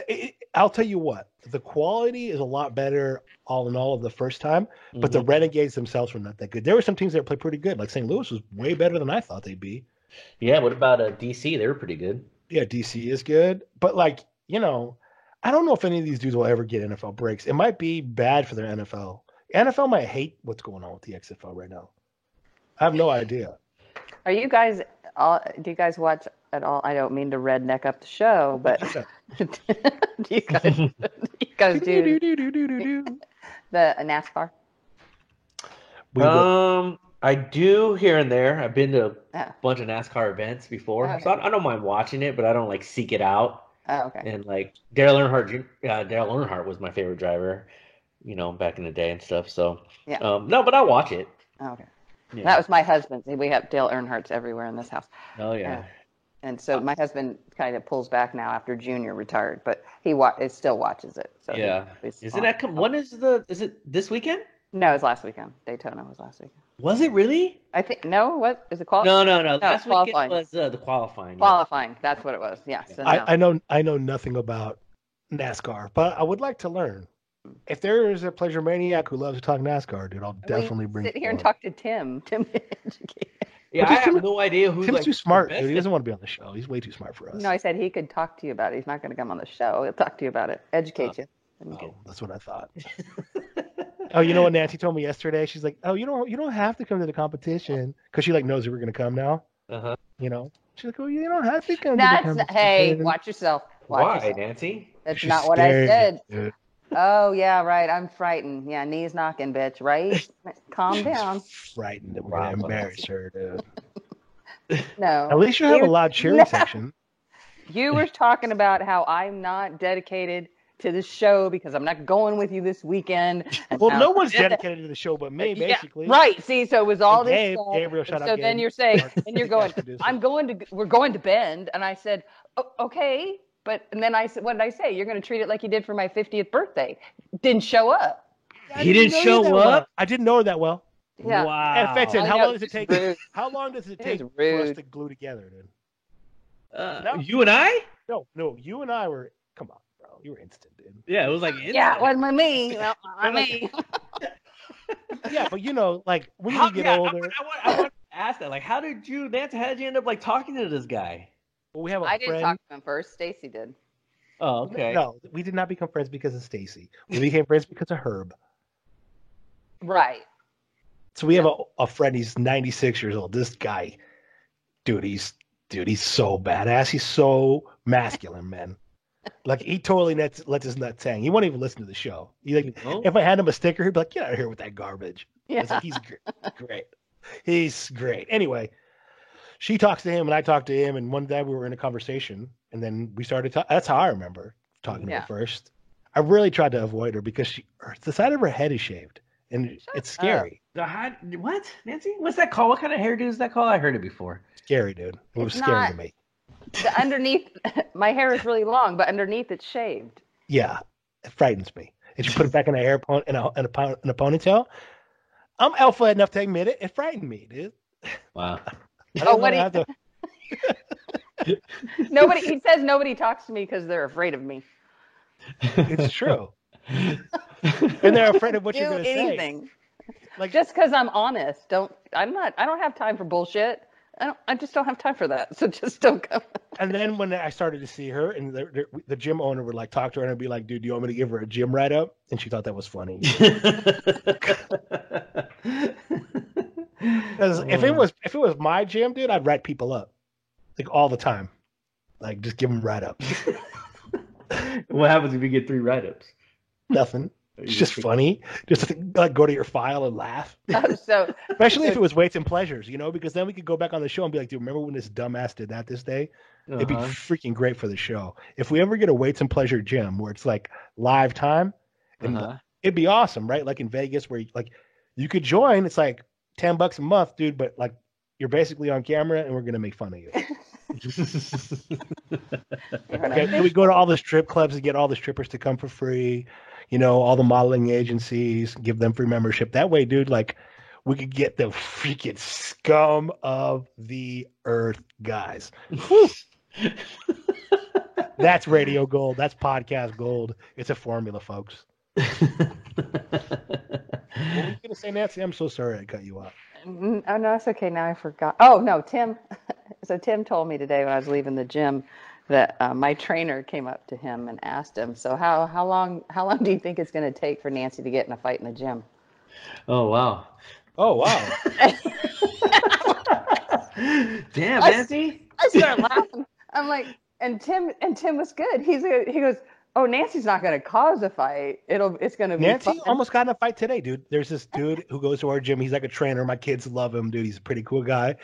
I'll tell you what, the quality is a lot better all in all of the first time, but the Renegades themselves were not that good. There were some teams that played pretty good, like St. Louis was way better than I thought they'd be. Yeah, what about DC? They were pretty good. Yeah, DC is good, but like, you know, I don't know if any of these dudes will ever get NFL breaks. It might be bad for their NFL. NFL might hate what's going on with the XFL right now. I have no idea. Are you guys do you guys watch at all? I don't mean to redneck up the show, but do you guys do the NASCAR? I do here and there. I've been to a bunch of NASCAR events before, so I don't mind watching it, but I don't like seek it out. Oh, okay. And like Dale Earnhardt was my favorite driver, you know, back in the day and stuff. So yeah, no, but I watch it. Oh, okay. Yeah. That was my husband's. We have Dale Earnhardt's everywhere in this house. Oh yeah. And so my husband kind of pulls back now after Junior retired, but he still watches it. So yeah. Isn't that when is it this weekend? No, it was last weekend. Daytona was last weekend. Was it really? I think no. What is it qualifying? No. Last weekend was the qualifying. Qualifying. That's what it was. Yeah. So I know nothing about NASCAR, but I would like to learn. If there is a pleasure maniac who loves to talk NASCAR, dude, I'll definitely bring. Sit here and talk to Tim. Tim, yeah, I have no idea who's. Tim's like too smart, dude. He doesn't want to be on the show. He's way too smart for us. No, I said he could talk to you about it. He's not going to come on the show. He'll talk to you about it, educate you. Oh, that's what I thought. Oh, you know what Nancy told me yesterday? She's like, "Oh, you don't have to come to the competition," because she like knows that we're going to come now. You know, she's like, "Oh, you don't have to come." Hey, watch yourself. Why, Nancy? That's not what I said. Dude. Oh yeah, right. I'm frightened. Yeah, knees knocking, bitch. Right? Calm down. Frightened that we're gonna embarrass her, dude. No. At least you have a loud cheering section. You were talking about how I'm not dedicated to the show because I'm not going with you this weekend. Well, no one's dedicated to the show but me, basically. Yeah, right. See, so it was all this stuff. Gabriel, shut up, so then you're saying, and you're going, we're going to Bend, and I said, okay. But and then I said, what did I say? You're going to treat it like you did for my 50th birthday. Didn't show up. He didn't show up? Well. I didn't know her that well. Yeah. Wow. And Fenton, how long does it take for us to glue together, dude? No. You and I? No, you and I were. Come on, bro. You were instant, dude. Yeah, it was like instant. Yeah, it wasn't me. Well, me. Yeah, but you know, like when you get older. I want to ask that. Like, how did you end up like talking to this guy? Well, we have I didn't talk to him first. Stacy did. Oh, okay. No, we did not become friends because of Stacy. We became friends because of Herb. Right. So we have a friend. He's 96 years old. This guy, dude, he's so badass. He's so masculine, man. Like he totally lets his nuts hang. He won't even listen to the show. If I hand him a sticker, he'd be like, "Get out of here with that garbage." Yeah. It's like, he's great. He's great. Anyway, she talks to him and I talk to him, and one day we were in a conversation, and then we started talking. That's how I remember talking to her first. I really tried to avoid her because the side of her head is shaved, and it's scary. What, Nancy? What's that called? What kind of hairdo is that called? I heard it before. Scary, dude. It was It's scary not- to me. The underneath, my hair is really long, but underneath it's shaved. Yeah, it frightens me. And she put it back in a ponytail. I'm alpha enough to admit it. It frightened me, dude. Wow. I don't what know how to- He says nobody talks to me because they're afraid of me. It's true. And they're afraid of what you're Do going to say. anything. Like, Just because I'm honest. I don't have time for bullshit. I just don't have time for that. So just don't come. and then when I started to see her, and the gym owner would like talk to her and be like, "Dude, do you want me to give her a gym write up?" And she thought that was funny. Because if it was my gym, dude, I'd write people up like all the time, like just give them write ups. What happens if you get 3 write-ups? Nothing. It's just funny. Just like go to your file and laugh. So Especially if it was weights and pleasures, because then we could go back on the show and be like, dude, remember when this dumbass did that this day? It'd be freaking great for the show. If we ever get a weights and pleasure gym where it's like live time, and it'd be awesome, right? Like in Vegas where you could join. It's like $10 a month, dude, but like you're basically on camera and we're gonna make fun of you. Okay, we go to all the strip clubs and get all the strippers to come for free. All the modeling agencies, give them free membership. That way, dude, like we could get the freaking scum of the earth guys. That's radio gold. That's podcast gold. It's a formula, folks. What were you gonna say, Nancy? I'm so sorry I cut you off. Oh no, it's okay. Now I forgot. Oh no, Tim. So Tim told me today when I was leaving the gym that my trainer came up to him and asked him, "So how long do you think it's going to take for Nancy to get in a fight in the gym?" Oh, wow. Oh wow. Damn, Nancy. I started laughing. I'm like, and Tim was good. He goes, "Oh, Nancy's not going to cause a fight. It's going to be Nancy fun." almost got in a fight today, dude. There's this dude who goes to our gym. He's like a trainer. My kids love him, dude. He's a pretty cool guy.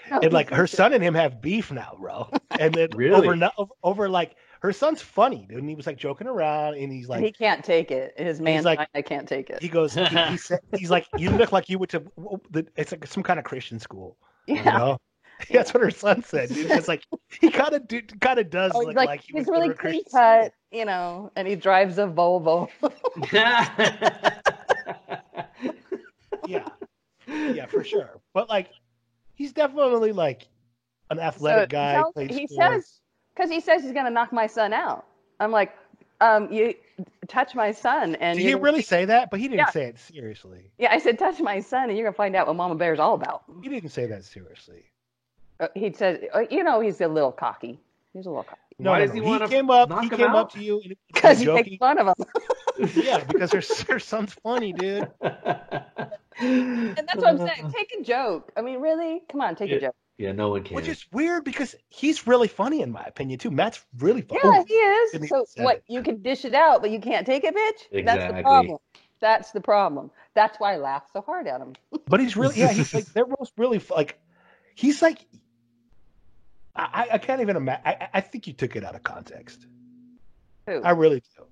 And like her son and him have beef now, bro. And then Really? over like her son's funny, dude. And he was like joking around, and he's like, he can't take it. His man's like- like, I can't take it. he goes, he's like, you look like you went to it's like some kind of Christian school, Yeah. That's what her son said, dude. It's like he kind of does Oh, look like he he's went to really a clean Christian cut, school. and he drives a Volvo. Yeah, for sure. But like, he's definitely like an athletic guy. He says he's gonna knock my son out. I'm like, you touch my son, and Did he really say that? But he didn't Yeah. say it seriously. Yeah, I said, touch my son, and you're gonna find out what Mama Bear's all about. He didn't say that seriously. He said, he's a little cocky. He's a little cocky Why does he He wanna came up. knock He him came out? up to you and because he joking. makes fun of him. Yeah, because her son's funny, dude. And that's what I'm saying. Take a joke. I mean, really? Come on, take a joke. Yeah, no one can. Which is weird because he's really funny in my opinion too. Matt's really funny. Yeah, he Didn't is. even So say what? it. You can dish it out, but you can't take it, bitch. That's Exactly. the problem. That's the problem. That's why I laugh so hard at him. But he's really, he's like, they're both really, like, he's like, I can't even imagine. I think you took it out of context. Who? I really do.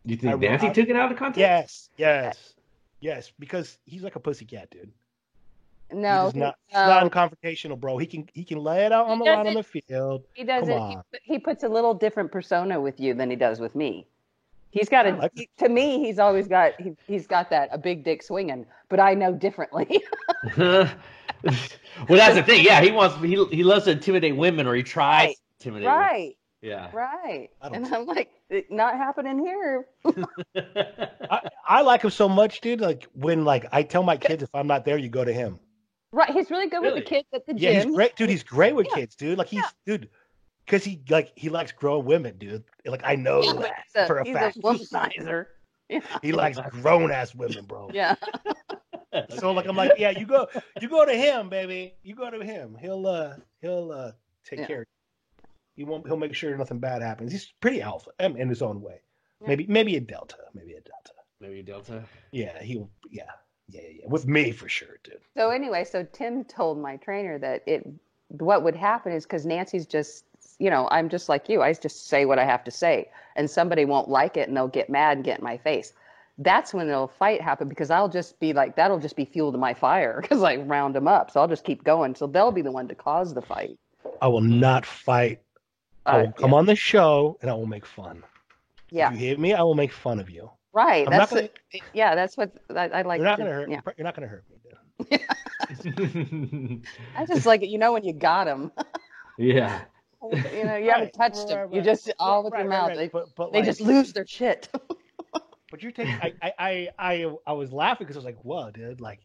You think I- Nancy I- took it out of context? Yes, because he's like a pussycat, dude. No, He's not confrontational, bro. He can lay it out on the line on the field. he doesn't. Come on. He puts a little different persona with you than he does with me. He's got to me, he's always got he's got that a big dick swinging, but I know differently. Well, that's the thing. Yeah, he loves to intimidate women, or he tries Right. to intimidate women. Right. Yeah. Right. I don't And I'm like, not happening here. I like him so much, dude. Like when I tell my kids if I'm not there, you go to him. Right. He's really good with Really? the kids at the Yeah, gym. he's great, dude. He's great with kids, dude. Like dude, because he likes grown women, dude. Like I know Yeah, but that for a he's fact. a womanizer. Yeah. He likes grown ass women, bro. Yeah. So like I'm like, yeah, you go to him, baby. You go to him. He'll take Yeah. care of you. He'll make sure nothing bad happens. He's pretty alpha in his own way. Yeah. Maybe a delta. Maybe Delta. Yeah, yeah. With me for sure, dude. So anyway, so Tim told my trainer that what would happen is because Nancy's just, I'm just like you. I just say what I have to say, and somebody won't like it, and they'll get mad and get in my face. That's when it'll fight happen because I'll just be like, that'll just be fuel to my fire because I round them up. So I'll just keep going. So they'll be the one to cause the fight. I will not fight. I will come on the show and I will make fun. Yeah. If you hate me, I will make fun of you. Right. I'm That's not gonna, that's what I like. You're not gonna hurt. Yeah. You're not gonna hurt me, dude. I just like it. When you got them. Yeah. You haven't touched them. You just all with your mouth. Right. But they just lose their shit. But you're taking. I was laughing because I was like, "Whoa, dude! Like,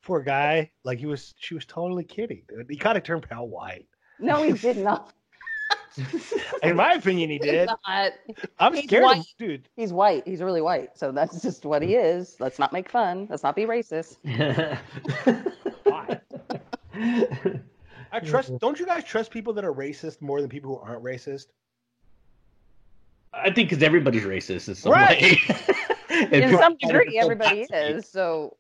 poor guy. Like she was totally kidding, dude. He kind of turned pale white. No, he did not. In my opinion, he did. I'm He's scared white. of dude. He's white. He's really white. So that's just what he is. Let's not make fun. Let's not be racist. Why? Don't you guys trust people that are racist more than people who aren't racist? I think because everybody's racist in some Right. way. In some degree, everybody is. So,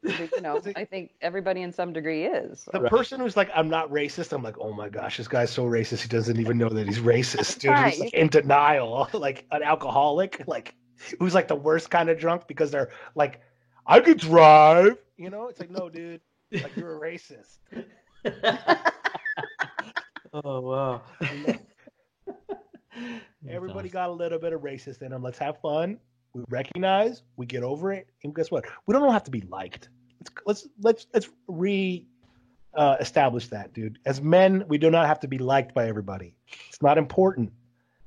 I think everybody in some degree is. The person who's like, I'm not racist, I'm like, oh my gosh, this guy's so racist, he doesn't even know that he's racist, dude. Right. He's like in denial, like an alcoholic, like who's like the worst kind of drunk because they're like, I could drive. It's like, no, dude, like you're a racist. Oh, wow. Everybody got a little bit of racist in them. Let's have fun. We recognize, we get over it, and guess what? We don't have to be liked. Let's establish that, dude. As men, we do not have to be liked by everybody. It's not important.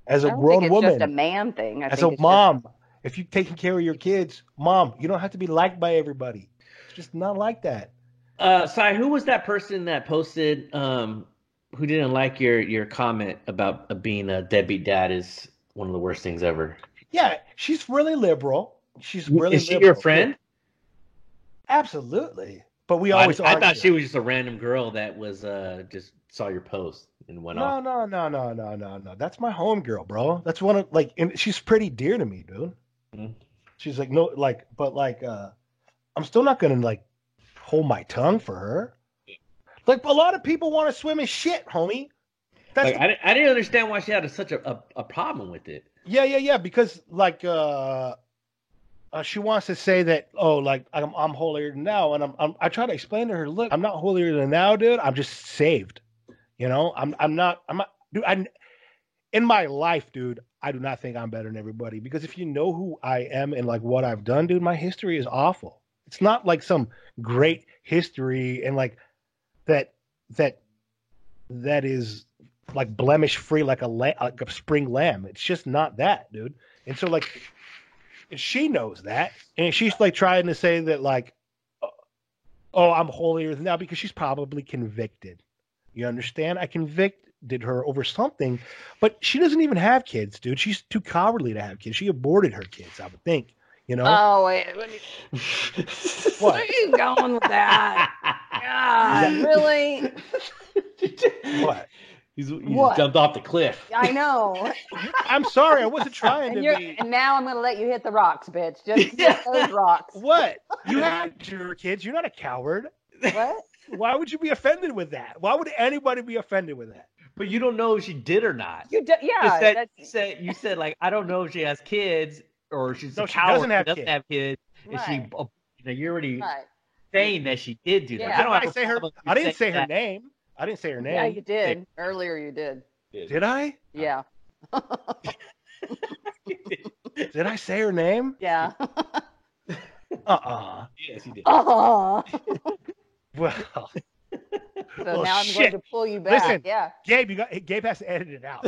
As a I don't grown think it's woman, just a man thing. as a mom, if you're taking care of your kids, mom, you don't have to be liked by everybody. It's just not like that. Sai, who was that person that posted who didn't like your comment about being a deadbeat dad is one of the worst things ever? Yeah, she's really liberal. She's really Is she liberal. your friend? Absolutely. But we I always thought argue. she was just a random girl that was just saw your post and went off. No. That's my homegirl, bro. That's one of and she's pretty dear to me, dude. Mm-hmm. She's like, I'm still not gonna hold my tongue for her. Like a lot of people want to swim in shit, homie. That's I didn't understand why she had such a problem with it. Yeah, because she wants to say that I'm holier than thou, and I try to explain to her, look, I'm not holier than thou, dude. I'm just saved. I'm not, dude. In my life, dude, I do not think I'm better than everybody because if you know who I am and what I've done, dude, my history is awful. It's not like some great history and that is blemish free like a spring lamb. It's just not that, dude. And so and she knows that, and she's trying to say that oh, I'm holier than thou because she's probably convicted. You understand? I convicted her over something, but she doesn't even have kids, dude. She's too cowardly to have kids. She aborted her kids, I would think. Oh wait, What? where are you going with that? God, really? What? He's What? jumped off the cliff. I know. I'm sorry, I wasn't trying to be. And now I'm gonna let you hit the rocks, bitch. Just hit those rocks. What? You had your kids. You're not a coward. What? Why would you be offended with that? Why would anybody be offended with that? But you don't know if she did or not. You yeah. You said I don't know if she has kids or she's No, a she coward. doesn't have doesn't kids. have kids. Right. And you're already Right. saying that she did do that. Yeah. I don't have a say her. problem with I didn't say saying her that. name. I didn't say her name. Yeah, you did. Earlier you did. Did I? Yeah. Did I say her name? Yeah. Yes, you did. Oh. Well, So Well, now I'm shit. going to pull you back. Listen. Yeah. Gabe has to edit it out.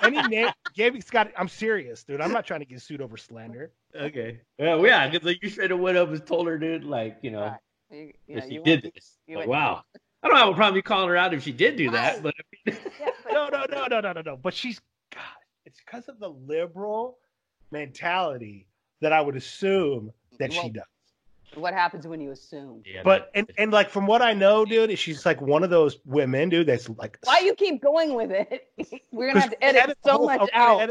Any name, Gabe's got. I'm serious, dude. I'm not trying to get sued over slander. Okay. Well, yeah, because you should have went up and told her, dude, Right. that she you did went- this. you Like, went- wow. I don't have a problem you calling her out if she did do that, but Yeah, but No. But God, it's because of the liberal mentality that I would assume that she Well, does. what happens when you assume? yeah, But and like from what I know, dude, she's like one of those women, dude, that's like. Why you keep going with it? We're gonna have to 'Cause edit so much out.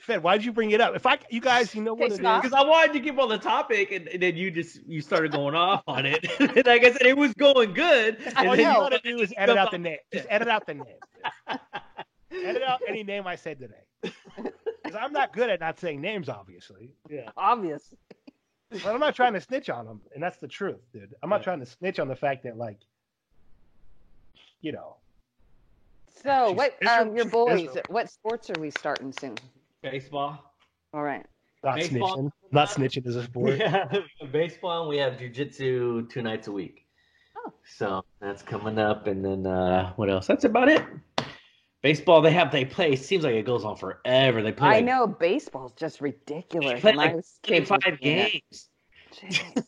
Fed, why'd you bring it up? You guys, you know what Okay, it stop. is. because I wanted to keep on the topic, and then you started going off on it. And like I said, it was going good. I And All then you know. want to do is edit out the name. Just edit out the name. Edit out any name I said today. Because I'm not good at not saying names, obviously. Yeah. Obvious. But I'm not trying to snitch on them, and that's the truth, dude. I'm not trying to snitch on the fact that, like, you know. So, She's what? miserable. Your She's boys. miserable. What sports are we starting soon? baseball. All right. Not Baseball. snitching. Not snitching is a sport. Yeah, baseball, and we have jujitsu 2 nights a week. Oh. So that's coming up, and then what else? That's about it. Baseball, they play. It seems like it goes on forever. They play. I like, know baseball's just They ridiculous. play and I like was kids 25 were doing it. games. Jeez.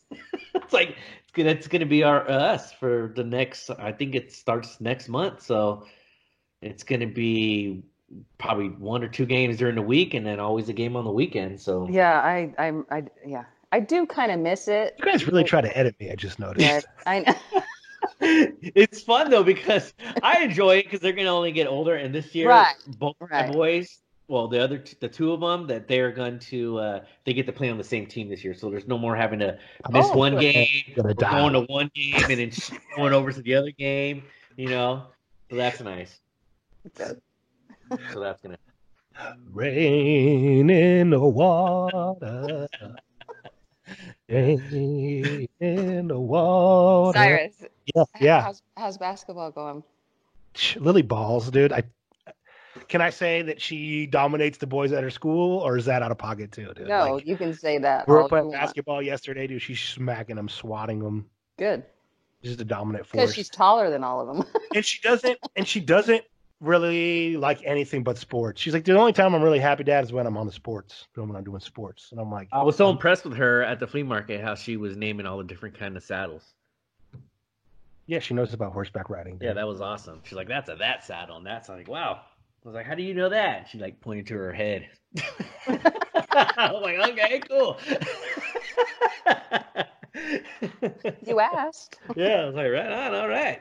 It's like it's gonna be us for the next. I think it starts next month, so it's gonna be probably 1 or 2 games during the week, and then always a game on the weekend. So Yeah, I do kind of miss it. You guys really try to edit me, I just noticed. Yeah, I know. it's fun though because I enjoy it because they're gonna only get older, and this year Right, both my right. boys, well, the 2 of them, that they're going to they get to play on the same team this year, so there's no more having to miss Oh, one good. game, Gonna or die. going to one game and then going over to the other game, so that's nice. Good. So that's gonna. Rain in the water. Rain in the water. Cyrus, Yeah. how's basketball going? Lily balls, dude. Can I say that she dominates the boys at her school, or is that out of pocket too, dude? No, Like, you can say that. we were all you playing want. basketball yesterday, dude. She's smacking them, swatting them. Good, She's a dominant because force. she's taller than all of them. And she doesn't really like anything but sports. She's like, the only time I'm really happy, Dad, is when I'm on the sports, when I'm doing sports. And I'm like, I was so impressed with her at the flea market how she was naming all the different kind of saddles. yeah, she knows about horseback riding. Dude. Yeah, that was awesome. She's like, that's a that saddle, and that's like, wow. I was like, how do you know that? She like pointed to her head. I was like, okay, cool. You asked. Yeah, I was like, right on, all right.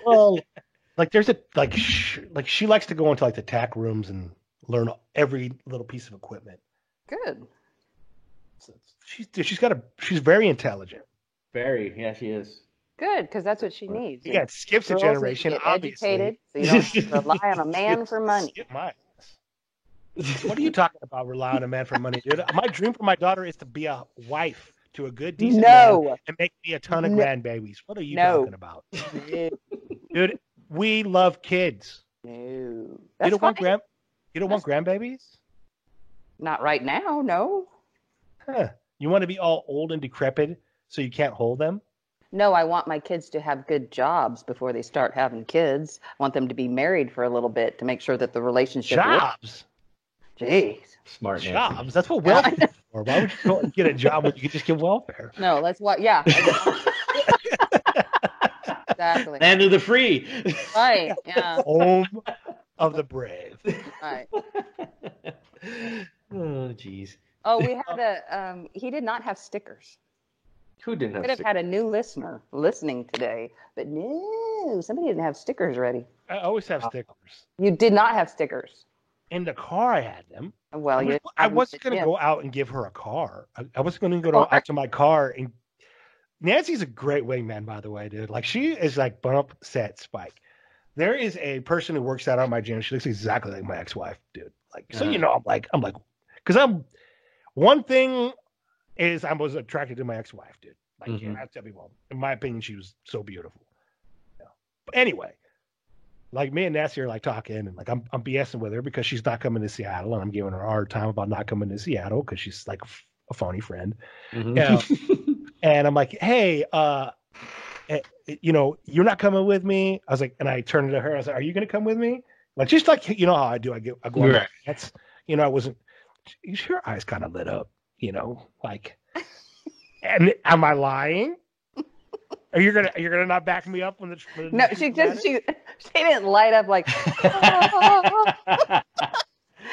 Well, like there's she likes to go into like the tack rooms and learn every little piece of equipment. Good. So she's very intelligent. Very, yeah, she is. Good, because that's what she needs. Yeah, it skips a Girls need to generation, get obviously. educated, so you don't have to rely on a man for money. Skip my ass. What are you talking about? Rely on a man for money, dude? My dream for my daughter is to be a wife to a good, decent man No. and make me a ton of No. grandbabies. What are you No. talking about, dude? We love kids. No. You That's don't want fine. You don't want grandbabies? Not right now, no. Huh. You want to be all old and decrepit so you can't hold them? No, I want my kids to have good jobs before they start having kids. I want them to be married for a little bit to make sure that the relationship works. Jobs. Jeez. Smart Nancy. Jobs. That's what welfare is for. Why would you go and get a job when you could just get welfare? No, let's what? Yeah. Exactly. Land of the free. Right. Yeah. Home of the brave. Right. Oh, jeez. Oh, we had he did not have stickers. Who didn't have Could have stick- had a new listener listening today, but no, somebody didn't have stickers ready. I always have stickers. You did not have stickers. In the car, I had them. Well, I wasn't going to go out and give her a car. I was going to go out to my car. And Nancy's a great wingman, by the way, dude. Like, she is like bump set Spike. There is a person who works out at my gym. She looks exactly like my ex-wife, dude. Like, so you know, I'm like, because one thing is I was attracted to my ex-wife, dude. Like, yeah, that's everyone. In my opinion, she was so beautiful. Yeah. But anyway, like me and Nancy are like talking, and like I'm BSing with her because she's not coming to Seattle, and I'm giving her a hard time about not coming to Seattle because she's like a phony friend. Yeah. And I'm like, hey, you know, you're not coming with me. I was like, and I turned to her. I was like, are you going to come with me? Like, just like, you know how I do. I go on my pants. You know, I wasn't. Her eyes kind of lit up. You know, like, and am I lying? Are you gonna not back me up when the No, she didn't light up like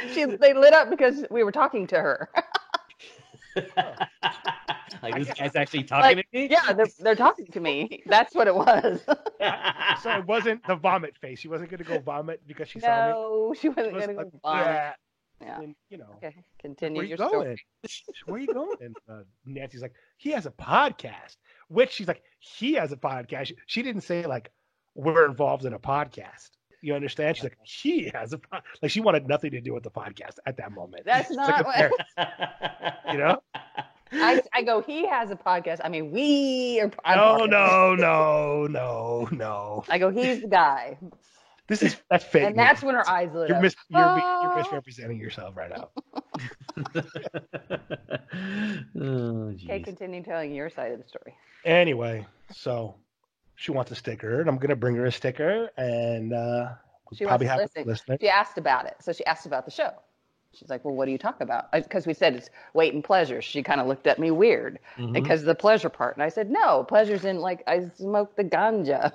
they lit up because we were talking to her. Like, this guy's actually talking to me? Yeah, they're talking to me. That's what it was. So it wasn't the vomit face. She wasn't gonna go vomit because she saw me. No, she wasn't It was gonna like, go vomit. yeah. Yeah. And, Okay, continue where your you going? story. Where are you going? And Nancy's like, he has a podcast. Which she's like, he has a podcast. She didn't say like, we're involved in a podcast. You understand? She's like, he has a like. She wanted nothing to do with the podcast at that moment. That's It's not like you know. I go, he has a podcast. I mean, we are. No. I go, he's the guy. That's fake. And that's when her eyes lit up. You're misrepresenting yourself right now. Okay, continue telling your side of the story. Anyway, so she wants a sticker, and I'm gonna bring her a sticker, and She probably wants have to a listen. listener. She asked about it. So she asked about the show. She's like, well, what do you talk about? Because we said it's weight and pleasure. She kind of looked at me weird because of the pleasure part. And I said, no, pleasure's in like I smoke the ganja.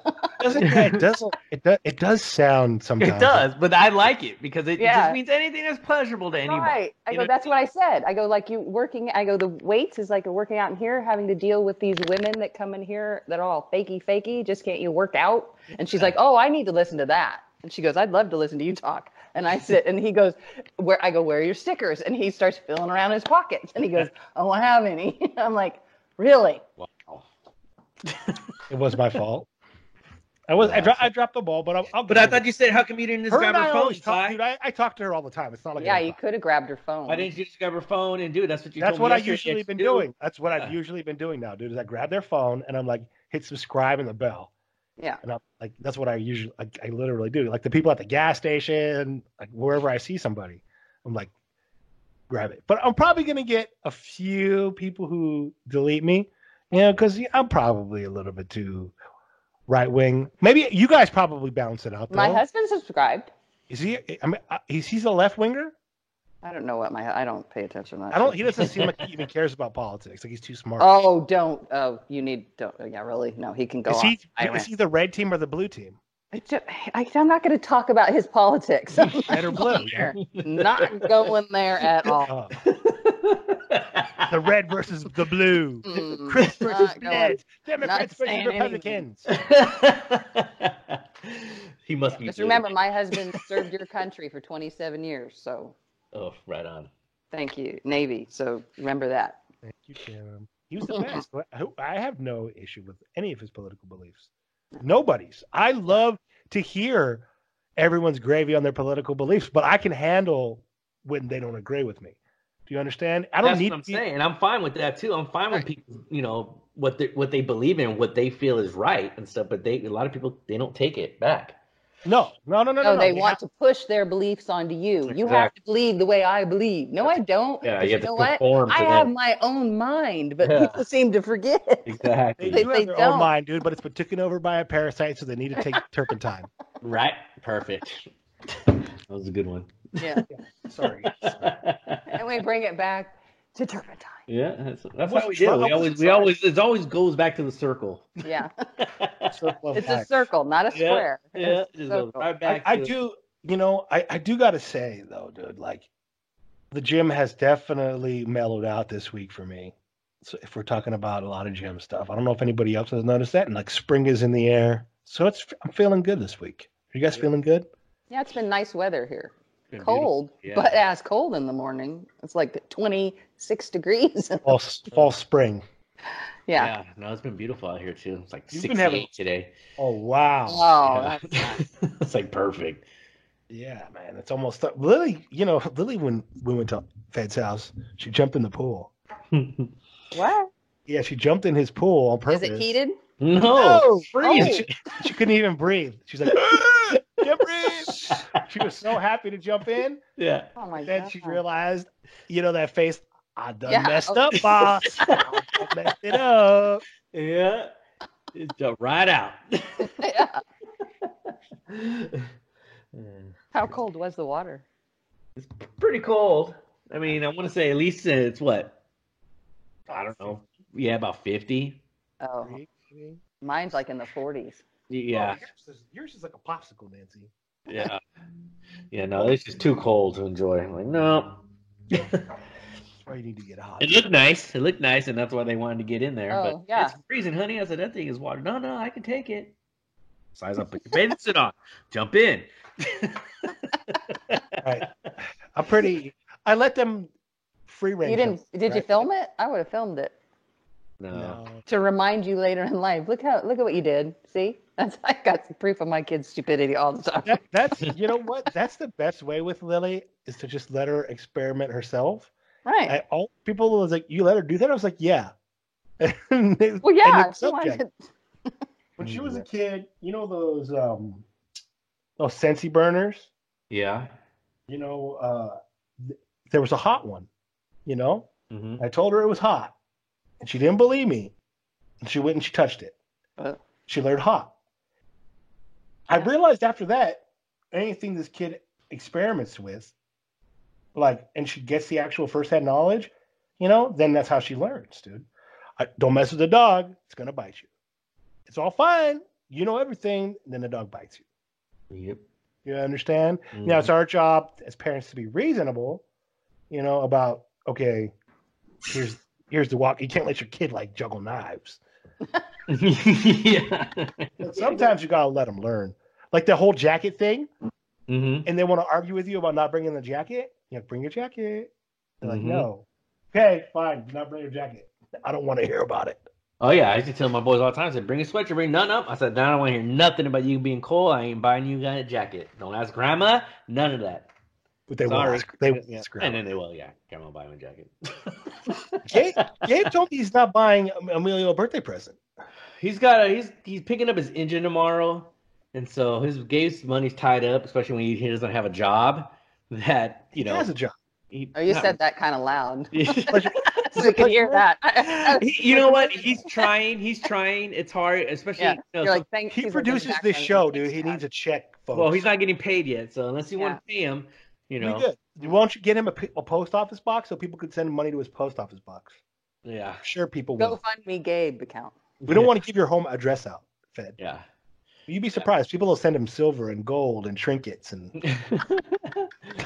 It does sound sometimes. It does, but I like it because it Yeah. just means anything that's pleasurable to anybody. Right. I You go, know? that's what I said. I go, like you working, I go, the weights is like working out in here, having to deal with these women that come in here that are all fakey. Just can't you work out? And she's like, oh, I need to listen to that. And she goes, I'd love to listen to you talk. And I sit, and he goes, where are your stickers? And he starts feeling around his pockets. And he goes, I don't have any. I'm like, really? Wow. It was my fault. I dropped the ball, but I'll But I thought you said, how come you didn't just her grab and her I phone, always talk, Ty? dude. I talk to her all the time. It's not like Yeah, I you don't talk. could have grabbed her phone. Why didn't you just grab her phone and do it? That's what you That's told what me I've yesterday usually to been do. doing. That's what Yeah. I've usually been doing now, dude. Is I grab their phone and I'm like, hit subscribe and the bell. Yeah. And I'm like, that's what I literally do. Like the people at the gas station, like wherever I see somebody, I'm like, grab it. But I'm probably gonna get a few people who delete me, because I'm probably a little bit too right wing. Maybe you guys probably balance it out. Though. My husband subscribed. Is he? I mean, he's a left winger. I don't know what I don't pay attention to that. I don't. He doesn't seem like he even cares about politics. Like he's too smart. Oh, don't. Oh, don't. Yeah, really? No, he can go off. Is he the red team or the blue team? I'm not going to talk about his politics. Red or blue? Yeah. Not going there at all. The red versus the blue. Chris versus Not going- Ned. Democrats not versus saying Republicans. He must be. Just blue. remember, my husband served your country for 27 years. So Oh, right on. thank you, Navy. So remember that. Thank you, Tim. He was the best. I have no issue with any of his political beliefs. Nobody's. I love to hear everyone's gravy on their political beliefs, but I can handle when they don't agree with me. Do you understand? I don't That's need what I'm to saying, and I'm fine with that too. I'm fine with people, what they believe in, what they feel is right and stuff. But a lot of people, they don't take it back. No. No, they want to push their beliefs onto you. You have to believe the way I believe. No, I don't. Yeah, Because you have to know what? conform to I them. have my own mind, but people seem to forget. Exactly. They do They have their don't. own mind, dude, but it's been taken over by a parasite, so they need to take turpentine. Right. Perfect. That was a good one. Yeah. Sorry. And we bring it back to turpentine. Yeah, that's how we do. It always goes back to the circle. Yeah. Circle of It's a life. circle, not a square. Yeah, It's a it goes circle. right back. I to- do, I do got to say, though, dude, like, the gym has definitely mellowed out this week for me. So if we're talking about a lot of gym stuff, I don't know if anybody else has noticed that. And like spring is in the air. So I'm feeling good this week. Are you guys feeling good? Yeah, it's been nice weather here. Been Cold, beautiful. but as cold in the morning. It's like 26 degrees. Fall spring. Yeah. Yeah, no, it's been beautiful out here too. It's like You've 68 been having- today. Oh, wow. Oh, Yeah. that's nice. It's like perfect. Yeah, man. It's almost Lily, Lily, when we went to Fed's house, she jumped in the pool. What? Yeah, she jumped in his pool on purpose. Is it heated? No, freeze. She couldn't even breathe. She's like, can't breathe. She was so happy to jump in. Yeah. Oh my Then god. she realized, that face, I done Yeah, messed okay. up, boss. I messed it up. Yeah. It jumped right out. Yeah. How cold was the water? It's pretty cold. I mean, I want to say at least it's what? I don't know. Yeah, about 50. Oh. Mine's like in the 40s. Yeah, Oh, yours is like a popsicle, Nancy. yeah, yeah. No, it's just too cold to enjoy. I'm like, no. That's why you need to get hot. It looked nice. It looked nice, and that's why they wanted to get in there. Oh, But yeah. it's freezing, honey. I said, that thing is water. No, I can take it. Size up, put your bathing suit on. Jump in. Right. I let them free range. You didn't? them, Did you right? film it? I would have filmed it No. to remind you later in life. Look at what you did. See, I got some proof of my kid's stupidity all the time. That's you know what? That's the best way with Lily is to just let her experiment herself. Right. All people was like, "You let her do that?" I was like, "Yeah." And they- Well, yeah. and they were She wanted subject. to- When she was a kid, you know those Scentsy burners. Yeah. You know, there was a hot one. You know, Mm-hmm. I told her it was hot, and she didn't believe me. And she went and she touched it. She learned hot. I realized after that, anything this kid experiments with, like, and she gets the actual firsthand knowledge, you know, then that's how she learns, dude. Don't mess with the dog; it's gonna bite you. It's all fine, you know everything. Then the dog bites you. Yep. You understand? Mhm. Now it's our job as parents to be reasonable, you know, about okay, here's the walk. You can't let your kid like juggle knives. Yeah. But sometimes you gotta let them learn, like the whole jacket thing. Mm-hmm. And they want to argue with you about not bringing the jacket. You have to bring your jacket. They're like, Mhm. no. Okay, fine. Do not bring your jacket. I don't want to hear about it. Oh yeah, I used to tell my boys all the time. I said, "Bring a sweatshirt, bring nothing up." I said, "No, I don't want to hear nothing about you being cold. I ain't buying you a jacket. Don't ask grandma. None of that." But they will Sorry. ask. They will Yeah. ask And grandma. then they will, yeah. Grandma will buy me a jacket. Gabe told me he's not buying Emilio a birthday present. He's picking up his engine tomorrow, and so Gabe's money's tied up, especially when he doesn't have a job. That He has a job. Oh, you said that kind of loud. Pleasure. So we can hear that. You know what? He's trying. It's hard, especially. Yeah. You know, You're like, thank He he's like, produces "Thanks, this Jackson. show, Thanks, dude. He Dad." needs a check, folks. well, he's not getting paid yet, so unless you want to pay him, you know. We good. Why don't you get him a post office box so people could send money to his post office box? Yeah. I'm sure people Go will. fund me, Gabe account. We don't want to give your home address out, Fed. Yeah. You'd be surprised. People will send him silver and gold and trinkets and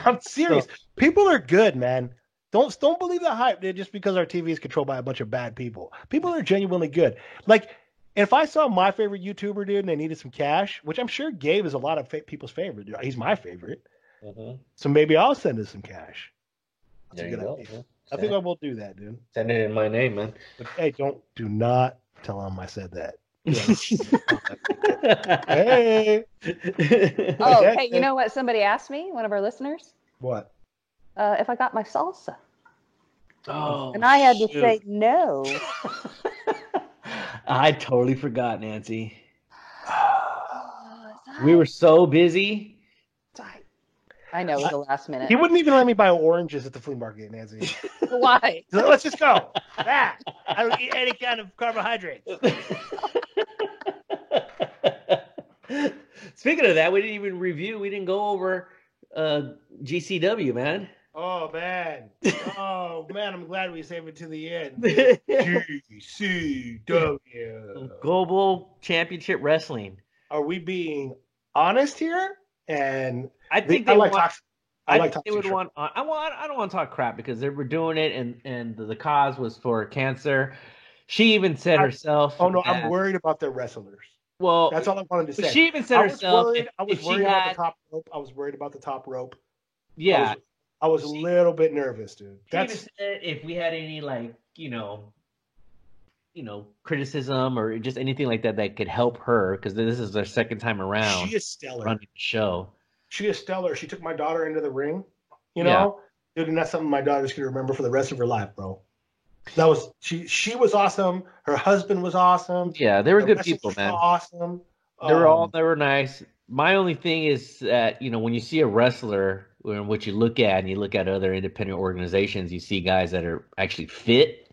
I'm serious. People are good, man. Don't believe the hype just because our TV is controlled by a bunch of bad people. People are genuinely good. Like, if I saw my favorite YouTuber, dude, and they needed some cash, which I'm sure Gabe is a lot of people's favorite. Dude. He's my favorite. Mhm. So maybe I'll send us some cash. That's There a you good go. idea. I think I will do that, dude. Send it in my name, man. But hey, do not tell him I said that. Hey. Oh, Okay. hey, you know what? Somebody asked me, one of our listeners, What? if I got my salsa. Oh, And I had to shoot. say no. I totally forgot, Nancy. We were so busy. I know, it was the last minute. He wouldn't even let me buy oranges at the flea market, Nancy. Why? He's like, let's just go. I don't eat any kind of carbohydrates. Speaking of that, we didn't go over GCW, man. Oh man. I'm glad we saved it to the end. GCW. Global Championship Wrestling. Are we being honest here? And I think I they like want. toxic. I like think they toxic would want. I don't want to talk crap because they were doing it, and the cause was for cancer. She even said herself. Oh no, that- I'm worried about the wrestlers. Well, That's all I wanted to say. she even said I was herself. worried, I was if worried she about had, the top rope. I was worried about the top rope. yeah. I was a little bit nervous, dude. She even said if we had any criticism or just anything like that could help her because this is their second time around she is stellar. running the show. She is stellar. She took my daughter into the ring. You Yeah. know, dude, and that's something my daughter's gonna remember for the rest of her life, bro. That was she was awesome. Her husband was awesome. Yeah, they were The good wrestlers people, were man. Awesome. They were nice. My only thing is that when you see a wrestler, what you look at and you look at other independent organizations, you see guys that are actually fit.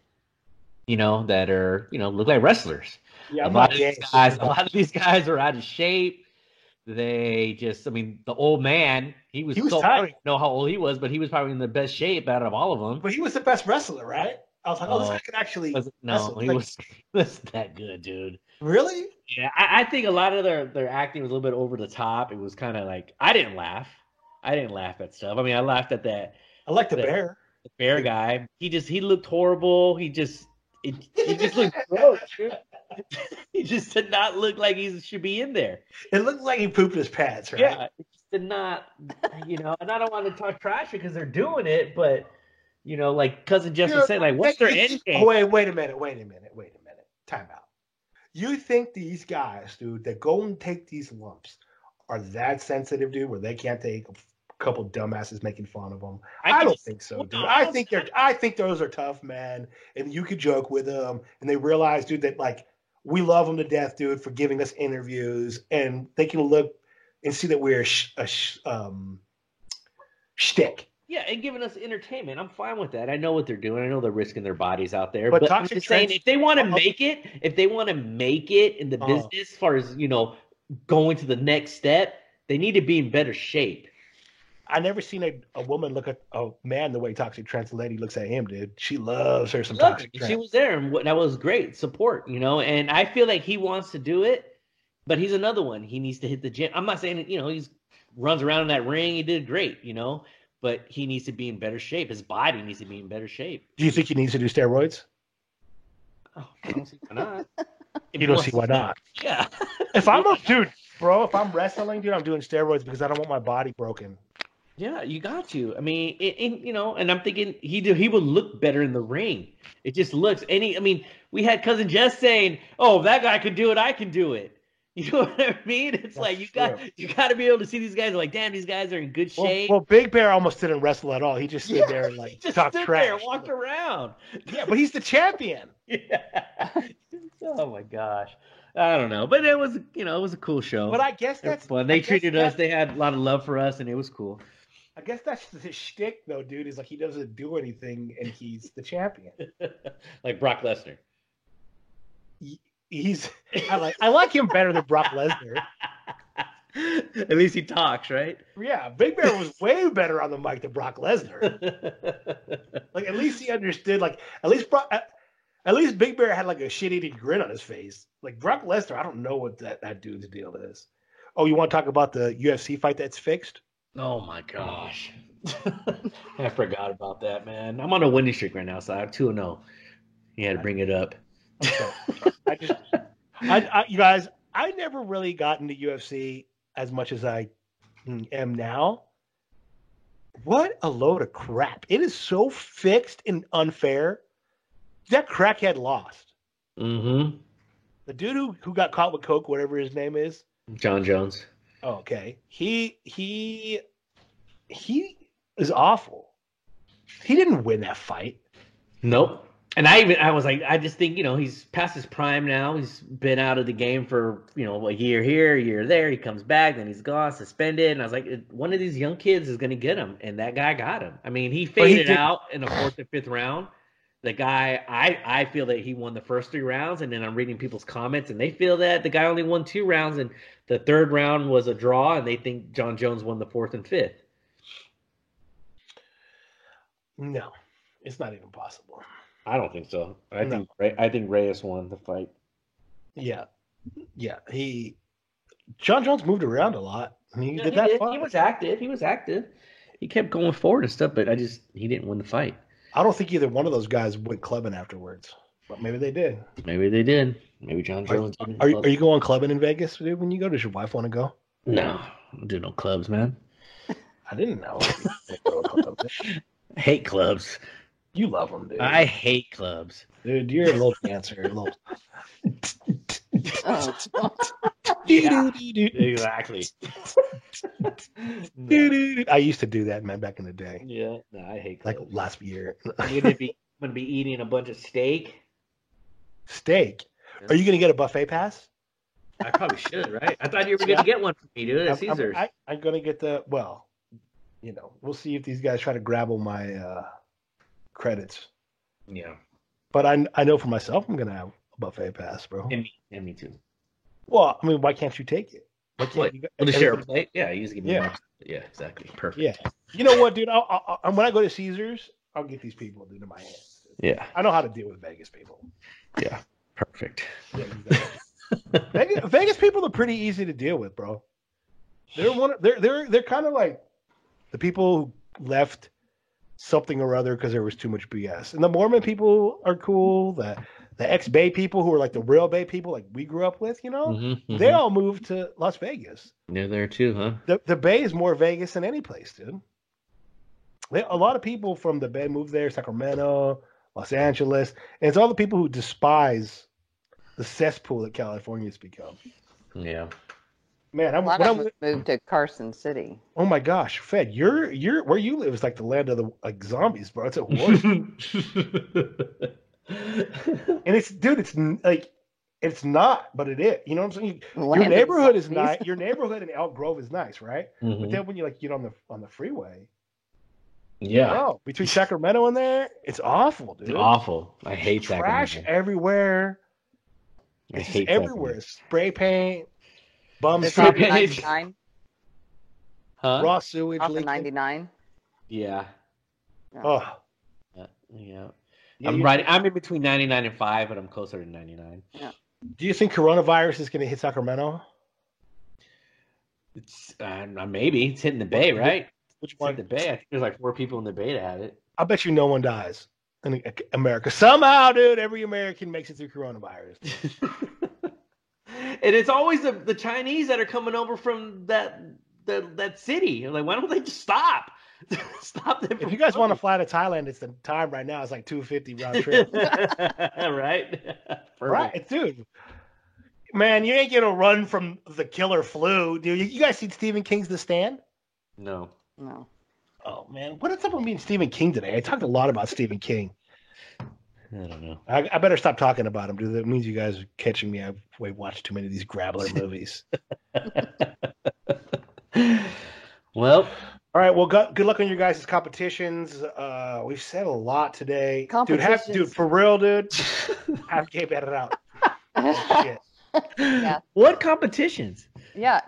That are look like wrestlers. Yeah, A lot of these guys are out of shape. They just, the old man, he was so, tight. I don't even know how old he was, but he was probably in the best shape out of all of them. But he was the best wrestler, right? I was like, this guy could actually No, wrestle. he Like, wasn't that good, dude. Really? Yeah, I think a lot of their acting was a little bit over the top. It was kind of like I didn't laugh. I didn't laugh at stuff. I mean, I laughed at that I like the the, bear. the bear guy. He looked horrible. He just looked gross. Dude. He just did not look like he should be in there. It looked like he pooped his pants, right? Yeah, it just did not, And I don't want to talk trash because they're doing it, but like Cousin Jeff was saying, like, what's their end game? Oh, wait a minute. Time out. You think these guys, dude, that go and take these lumps are that sensitive, dude, where they can't take a couple dumbasses making fun of them? I don't think so, dude. I think those are tough, man. And you could joke with them, and they realize, dude, that like we love them to death, dude, for giving us interviews, and they can look and see that we're a shtick. Yeah, and giving us entertainment. I'm fine with that. I know what they're doing. I know they're risking their bodies out there. But I'm just saying, if they want to make it, in the business, as far as, going to the next step, they need to be in better shape. I never seen a woman look at a man the way Toxic Trent's lady looks at him, dude. She loves her some Toxic Trent. She was there, and that was great support, and I feel like he wants to do it, but he's another one. He needs to hit the gym. I'm not saying, he's runs around in that ring. He did great, but he needs to be in better shape. His body needs to be in better shape. Do you think he needs to do steroids? Oh, I don't see why not. You don't see why not? Yeah. If I'm wrestling, dude, I'm doing steroids because I don't want my body broken. Yeah, you got to. I mean, and I'm thinking he would look better in the ring. It just looks. We had Cousin Jess saying, "Oh, if that guy could do it, I can do it." You know what I mean? It's like you got to be able to see these guys. Like, damn, these guys are in good shape. Well, Big Bear almost didn't wrestle at all. He just stood there and talk trash. There, walked around. Yeah, but he's the champion. Yeah. Oh my gosh. I don't know, but it was a cool show. But I guess that's fun. They treated us. They had a lot of love for us, and it was cool. I guess that's the shtick, though, dude. Is like he doesn't do anything, and he's the champion. Like Brock Lesnar. I like him better than Brock Lesnar. At least he talks, right? Yeah, Big Bear was way better on the mic than Brock Lesnar. Like at least he understood. Like at least Big Bear had like a shit-eating grin on his face. Like Brock Lesnar, I don't know what that dude's deal is. Oh, you want to talk about the UFC fight that's fixed? Oh my gosh, I forgot about that, man. I'm on a winning streak right now, so I have 2-0. You had to bring it up. You guys, I never really got into UFC as much as I am now. What a load of crap. It is so fixed and unfair. That crackhead lost. Mm-hmm. The dude who got caught with coke, whatever his name is. John Jones. Oh, okay. He is awful. He didn't win that fight. Nope. And I was like, I just think, he's past his prime now. He's been out of the game for, a year here, a year there. He comes back, then he's gone, suspended. And I was like, one of these young kids is going to get him. And that guy got him. I mean, he faded out in the 4th and 5th round. The guy, I feel that he won the first 3 rounds. And then I'm reading people's comments, and they feel that the guy only won 2 rounds. And the 3rd round was a draw, and they think John Jones won the 4th and 5th. No, it's not even possible. I don't think so. I think Reyes won the fight. Yeah. John Jones moved around a lot. He did that. He was active. He kept going forward and stuff, but he didn't win the fight. I don't think either one of those guys went clubbing afterwards, but maybe they did. Maybe John Jones didn't. Are you going clubbing in Vegas, dude, when you go? Does your wife want to go? No, I don't do no clubs, man. I didn't know. I hate clubs. You love them, dude. I hate clubs. Dude, you're a little dancer. Yeah, exactly. No. I used to do that, man, back in the day. Yeah, no, I hate clubs. Like last year. I'm gonna be eating a bunch of steak. Steak? Are you gonna get a buffet pass? I probably should, right? I thought you were gonna get one for me, dude. At Caesars. I'm gonna get we'll see if these guys try to grabble my credits. Yeah. But I know for myself I'm gonna have a buffet pass, bro. And me too. Well, I mean, why can't you take it? Why can't you share a plate? Yeah, you just give me Yeah, exactly. Perfect. Yeah. You know what, dude? When I go to Caesars, I'll get these people, dude, in my hands. Yeah. I know how to deal with Vegas people. Yeah. Perfect. Yeah, exactly. Vegas people are pretty easy to deal with, bro. They're kind of like the people who left something or other because there was too much BS. And the Mormon people are cool. The ex-Bay people who are like the real Bay people, like we grew up with, they all moved to Las Vegas. They're there too, huh? The Bay is more Vegas than any place, dude. A lot of people from the Bay moved there, Sacramento, Los Angeles, and it's all the people who despise the cesspool that California's become. Yeah. Man, A lot of them moved to Carson City. oh my gosh, Fed, you're where you live is like the land of the zombies, bro. It's a war. And it's not, but it is. You know what I'm saying? Your Land of neighborhood is zombies. nice. Your neighborhood in Elk Grove is nice, right? But then when you get on the freeway, Yeah. between Sacramento and there, it's awful, dude. It's awful. I hate Trash Sacramento. everywhere. I It's hate just everywhere. Spray paint, bum This Stop off of it. 99. Huh? raw sewage Off of leaking. 99. Yeah. Oh, Yeah. yeah, I'm in between 99 and 5, but I'm closer to 99. Do you think coronavirus is going to hit Sacramento? It's maybe it's hitting the Bay, right? Which It's hitting one? the Bay. I think there's like 4 people in the Bay that had it. I bet you no one dies in America. Somehow, dude, every American makes it through coronavirus. And it's always the Chinese that are coming over from that city. I'm like, why don't they just stop? Stop them. If you guys want to fly to Thailand, it's the time right now. It's like $250 round trip. Right? Right, dude. Man, you ain't gonna run from the killer flu, dude. You guys seen Stephen King's The Stand? No. No. Oh man, what is up with me and Stephen King today? I talked a lot about Stephen King. I don't know. I better stop talking about him, dude. That means you guys are catching me. I've watched too many of these Grabbler movies. Well, All right, well, good luck on your guys' competitions. We've said a lot today, Competitions. Dude, for real, dude. Have Gabe edit it out. Oh, shit. Yeah. what competitions? Yeah.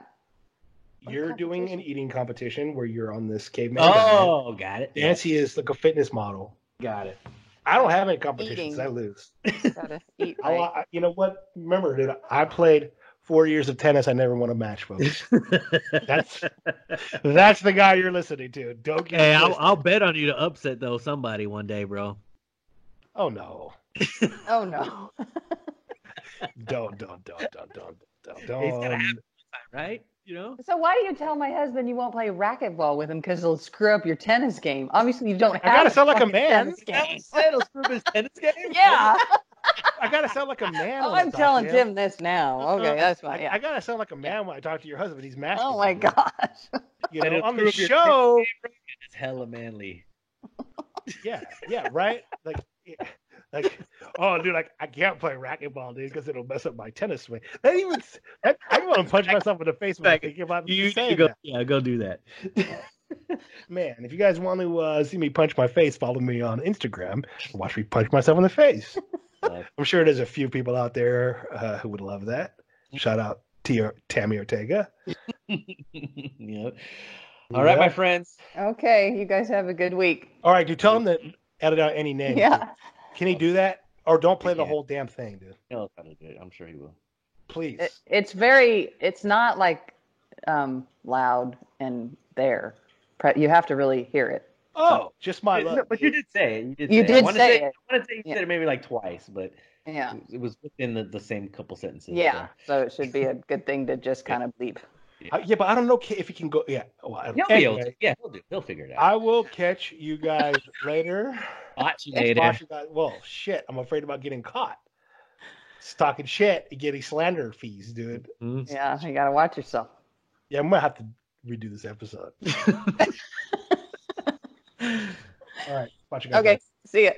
You're doing an eating competition where you're on this caveman diet. Oh, got it. Nancy is like a fitness model. Got it. I don't have any competitions. Eating. I lose. Gotta eat right. You know what? Remember, dude, I played 4 years of tennis. I never won a match, folks. That's the guy you're listening to. Don't get Hey, twisted. I'll bet on you to upset though somebody one day, bro. Oh no! Oh no. Don't. It's gonna happen, right? You know. So why do you tell my husband you won't play racquetball with him because it'll screw up your tennis game? Obviously, you don't have. I gotta sound like a fucking man. tennis game. It'll screw up his tennis game. Yeah. I gotta sound like a man. Oh, when I I'm talk telling to him. Jim this now. Okay, that's fine. I Yeah. gotta sound like a man when I talk to your husband. He's masculine. Oh my gosh. You know, It'll on the screw up your show. It's hella manly. Yeah, right. Like, oh, dude, like I can't play racquetball, dude, because it'll mess up my tennis swing. I want to punch myself in the face when I think about saying go, that. yeah, go do that. Man, if you guys want to see me punch my face, follow me on Instagram. Watch me punch myself in the face. I'm sure there's a few people out there who would love that. Shout out to Tammy Ortega. Yep. All right, my friends. Okay, you guys have a good week. All right, dude, tell him to edit out any names. Yeah. Can he do that? Or don't play the Yeah. whole damn thing, dude. He'll probably do it. I'm sure he will. Please. It's not like loud and there. You have to really hear it. Oh, just my No, luck. but you did say it. You it. did I wanna say it. I want to say you Yeah. said it maybe like twice, but Yeah. it was within the same couple sentences. Yeah. So it should be a good thing to just kind of bleep. Yeah, but I don't know if he can go. Yeah. Well, He'll be able to. Yeah, he'll figure it out. I will catch you guys later. Watch you Watch later. you guys. Well, shit. I'm afraid about getting caught. It's talking shit and getting slander fees, dude. Mhm. Yeah, you gotta watch yourself. Yeah, I'm gonna have to redo this episode. All right. Watch you guys. Okay. See ya.